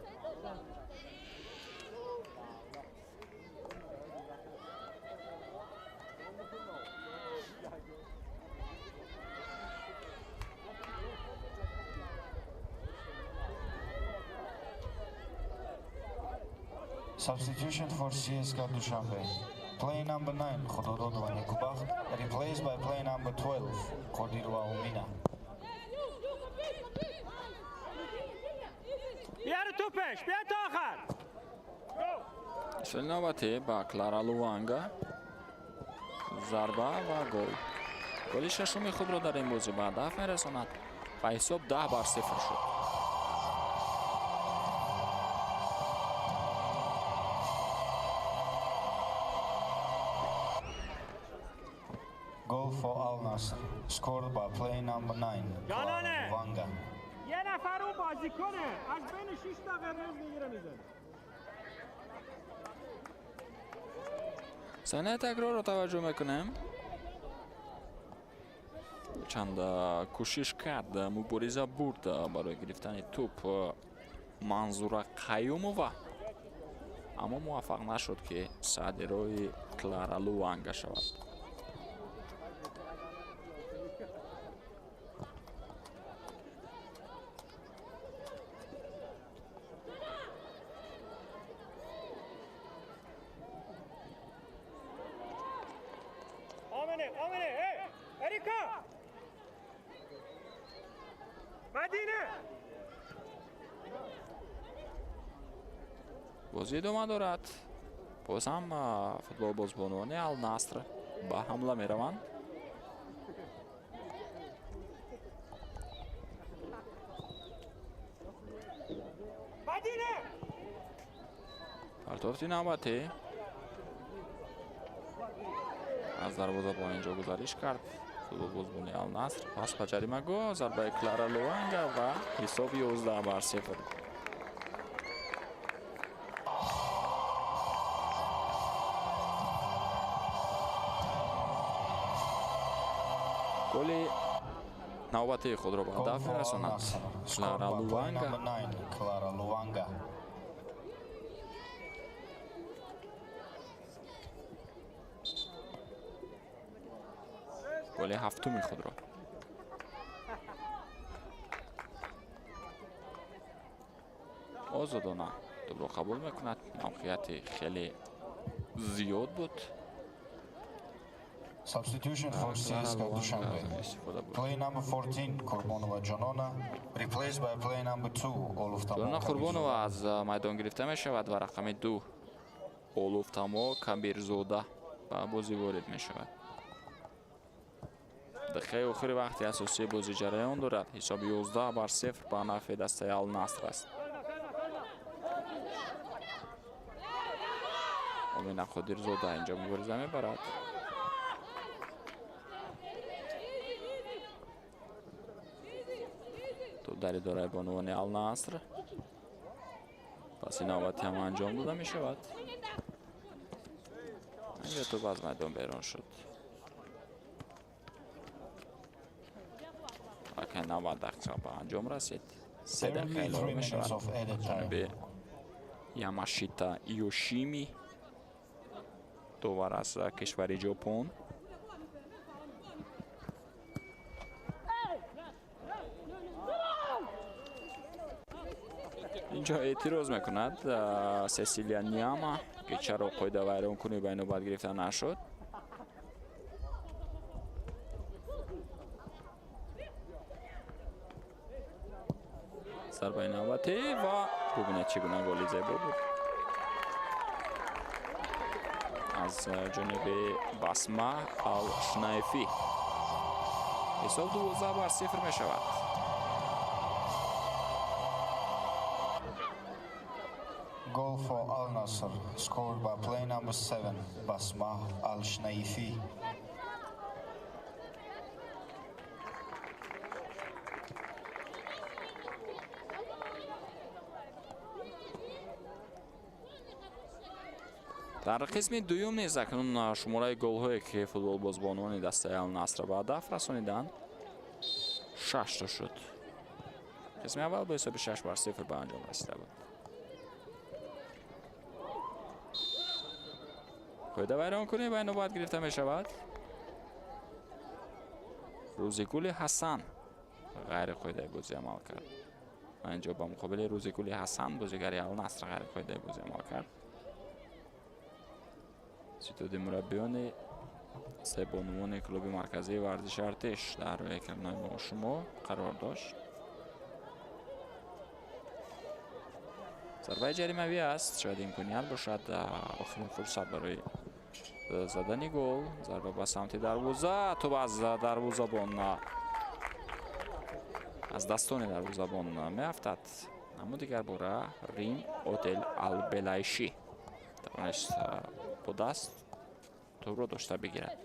Substitution for CSKA Dushanbe. Play number 9, Khodododova Nikubakht, replaced by play number 12, Khodirova Umina. بیار توپش، بیار تا آخر. سل نوبتی با کلارا لوانگا ضربه و گل. گل ششم خود را در این بازی به هدف میرساند و حساب 10-0 شد. Goal for Al Nassr, scored by play number 9, Clara Luvanga. یه نفر اون بازی کنه از بین 6 تا قرمز میگیره میزنه. صحنه تکرار رو توجه میکنیم. چند کوشش کرد، مبارزه برد برای گرفتن توپ منظور قیومووا، اما موفق نشد که سعی روی کلارا لوانگا شود. اریکا مدینه بازی ادامه دارد. باز هم فوتبال بازبانان النصر به حمله می روند. مدینه پرتافتی نوبتی از دروازه با اینجا گزارش کرد فوتبال بازبانی النصر. پس به جریمه گاه ضربه کلارا لوانگا و حساب 11-0. گل نوبتی خود را به Goal هدف for Al می‌رساند. Nassr. Scored کلارا by player لوانگا number 9, Clara Luanga. گل هفتم خود را آزادانه توپ را قبول میکند. موقعیت خیلی زیاد بود. Substitution for CSKA Dushanbe. Player number 14, Kurbanova Janona, replaced by player number 2, Oluftamo جانا Kabirzoda. قربانова از میدان گرفته می شود و رقم 2 اولوفتامو کبیرزوده به بازی وارد می شود. دقیقه آخر وقتی اساسی بازی جریان دارد. حساب 11-0 به نفع دسته النصر است. امین خادرزاده اینجا مبارزه میبرد. توپ در اداره بانوان النصر. پس این نوبتی هم انجام داده می شود. اینجا توپ از میدان بیرون شد. اکنون 90 دقیقه به انجام رسید. 3 دقیقه الهی می شود. جانب یاماشیتا یوشیمی دوباره از کشور ژاپن. اینجا اعتراض میکند سسیلیا نیاما که چرا قاعده ویران کنی به نوبت گرفتن نشد. ضربه نوبتی و ببینید چگونه گلی زیبا بود از جانب باسما الشنایفی. حساب 12-0 می شود. Goal for Al Nassr, scored by player number 7, Basma Al-Shnaifi. در قسم دوم نیز اکنون شماره گل‌هایی که فوتبال بازبانان دسته النصر به هدف رسانیدند 6 تا شد. قسم اول با حساب 6-0 به انجام رسیده بود. قاعده ویران کنی به نوبت گرفته می شود. روزگل حسن غیر قاعده بازی عمل کرد. اینجا با مقابل روزگل حسن بازیگر النصر غیر قاعده بازی عمل کرد. ستاد مربیان سه بانوان کلوب مرکزی ورزش ارتش در اکرانهای ما شما قرار داشت. ضربه جریمه‌ای است. شاید امکانیت باشد آخرین فرصت برای زدن گل. ضربه به سمت دروازه. توپ از دروازه‌بان از دستان دروازه‌بان میافتد. اما دیگر باره ریم اوتل البلایشی توانست با دست توپ را داشته بگیرد.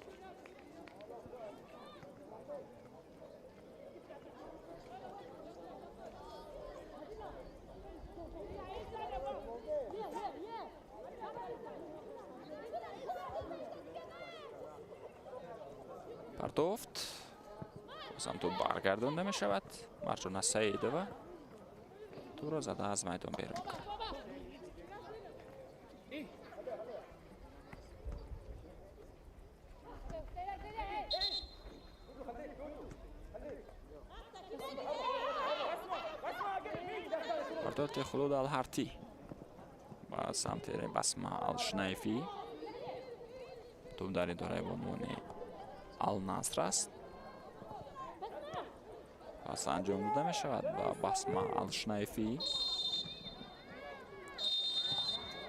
پرتافت бозам то баргардонда мешавад. Марҷона Саидова туро зада аз майдон берун мекунад. واردات خلود الهرتی با سمت بسمه الشنیفی توپ در اداره بانوان النصر است. پس انجام داده می شود با بسمه الشنیفی.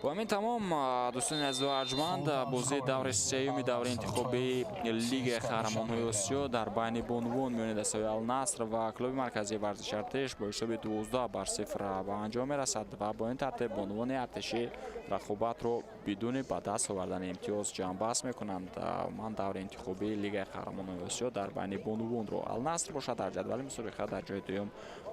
با همین تمام دوستان عزیز و ارجمند بازی دور سوم دور انتخابی لیگ قهرمانان آسیا در بین بانوان میان دسته‌های النصر و کلوب مرکزی ورزش ارتش با حساب 12-0 به انجام میرسد و با این ترتیب بانوان ارتشی رقابت رو بدون به دست آوردن امتیاز جمع بست میکنند. من دور انتخابی لیگ قهرمانان آسیا در بین بانوان رو النصر باشد در جدول مسابقه در جای دوم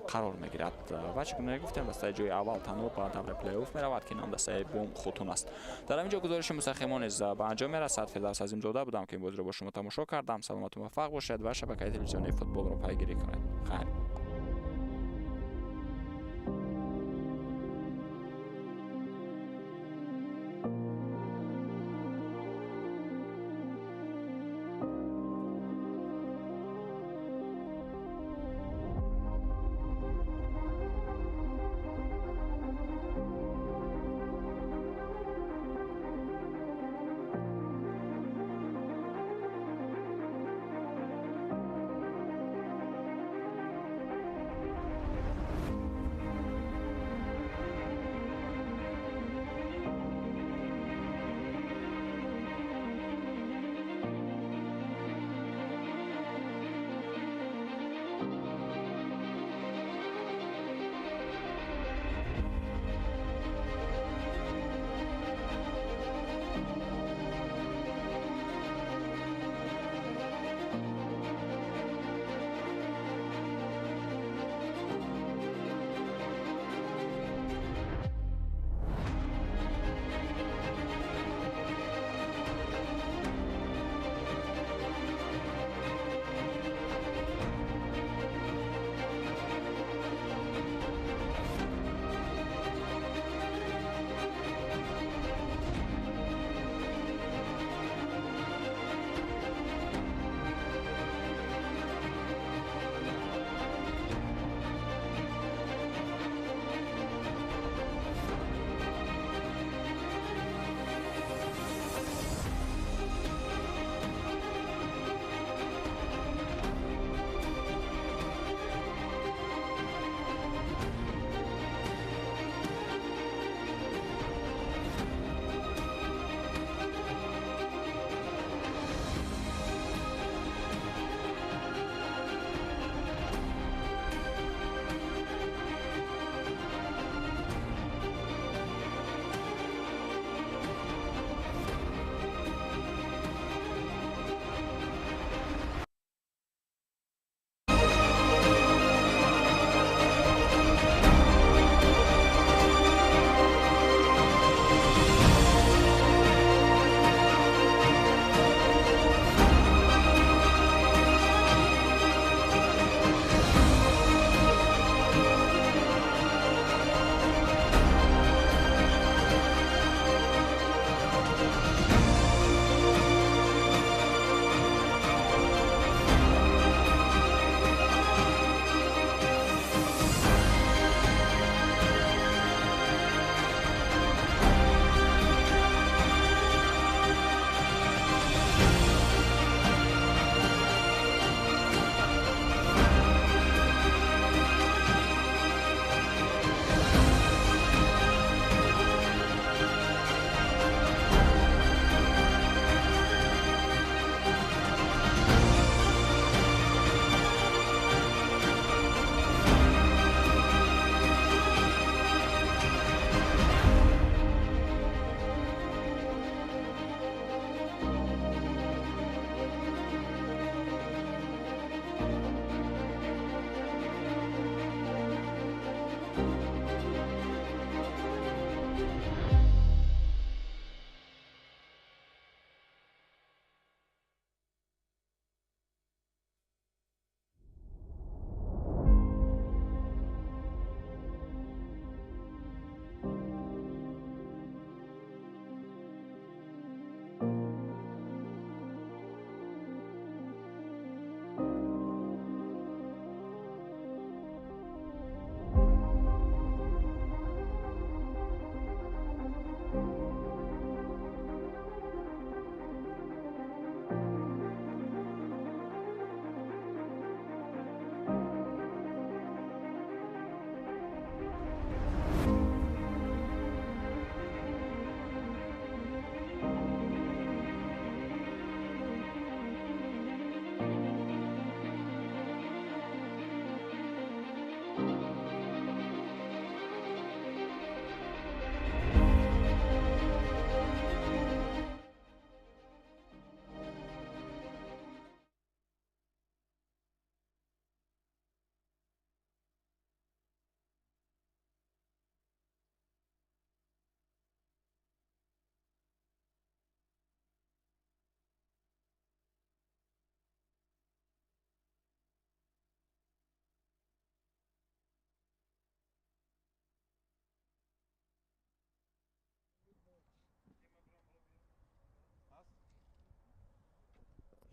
قرار میگیرد و چگونه گفتم دسته جای اول تنها به دور پلی اوف میرود که نام دسته خودتون است. در اینجا گزارش مستخیمان از به انجام میرسد. فردوس عظیم زاده بودم که این بازی رو با شما تماشا کردم. سلامت و موفق باشید و شبکه تلویزیونی فوتبال رو پیگیری کنید. خیر.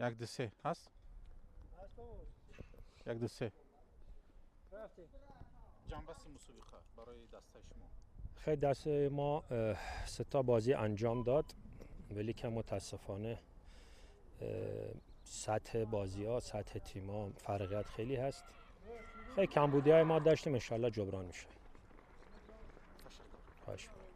یک دو سه هست؟ یک دو سه جنبست مسابقه برای دسته شما. خیلی دست ما سه تا بازی انجام داد ولی که متاسفانه سطح بازی ها سطح تیم ها فرقیت خیلی هست. خیلی کمبودی های ما داشتیم، انشالله جبران میشه. خواهش می‌کنم.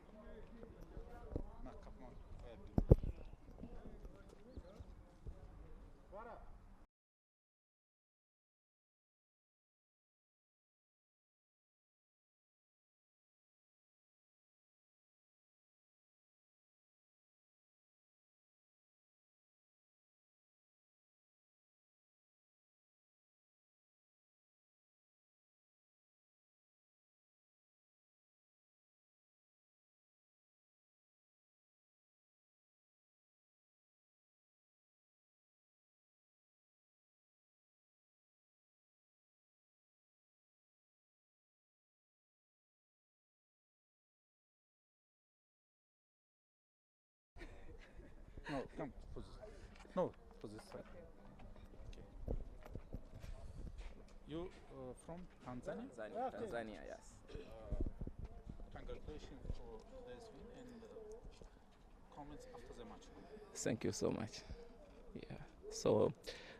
No, come position. No, position. Okay. You from Tanzania? Tanzania, yes. Congratulations for this win and comments after the match. Thank you so much. Yeah. So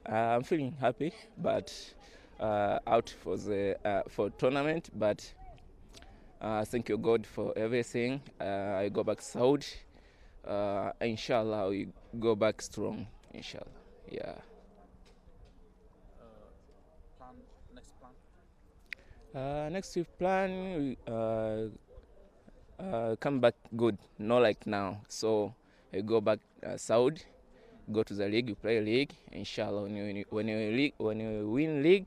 I'm feeling happy, but out for the for tournament. But thank you God for everything. I go back Saudi. Inshallah, we go back strong. Inshallah. Yeah. Plan, next plan? Next week plan, come back good, not like now. So I go back Saudi, go to the league, you play league. Inshallah, when you win league,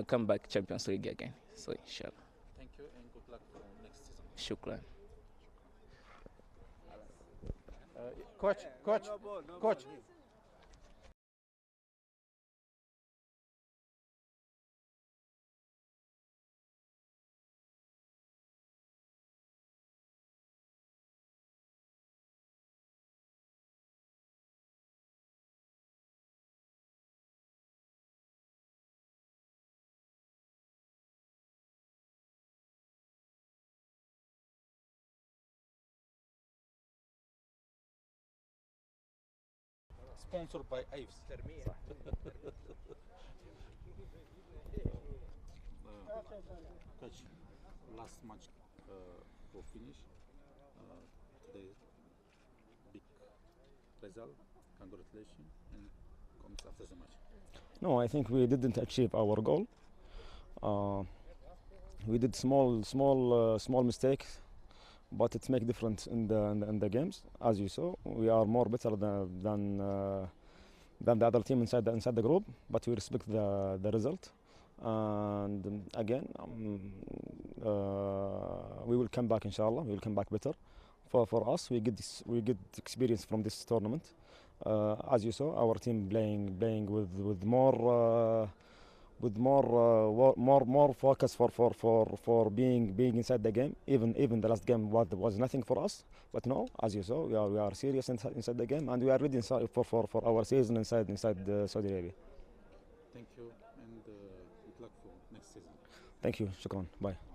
come back Champions League again. So inshallah. Thank you and good luck for next season. Shukran. Coach. Sponsored by Ives. Coach, last match for finish. Today, big result. Congratulations and comments after the match. No, I think we didn't achieve our goal. We did small mistakes, but it makes difference in the games. As you saw, we are more better than the other team inside the group, but we respect the result. And again, we will come back, inshallah. We will come back better. For us, we get experience from this tournament. As you saw, our team playing with more focus for being inside the game. Even the last game was nothing for us. But now, as you saw, we are serious inside the game, and we are ready for our season inside Saudi Arabia. Thank you and good luck for next season. Thank you. Shukran. Bye.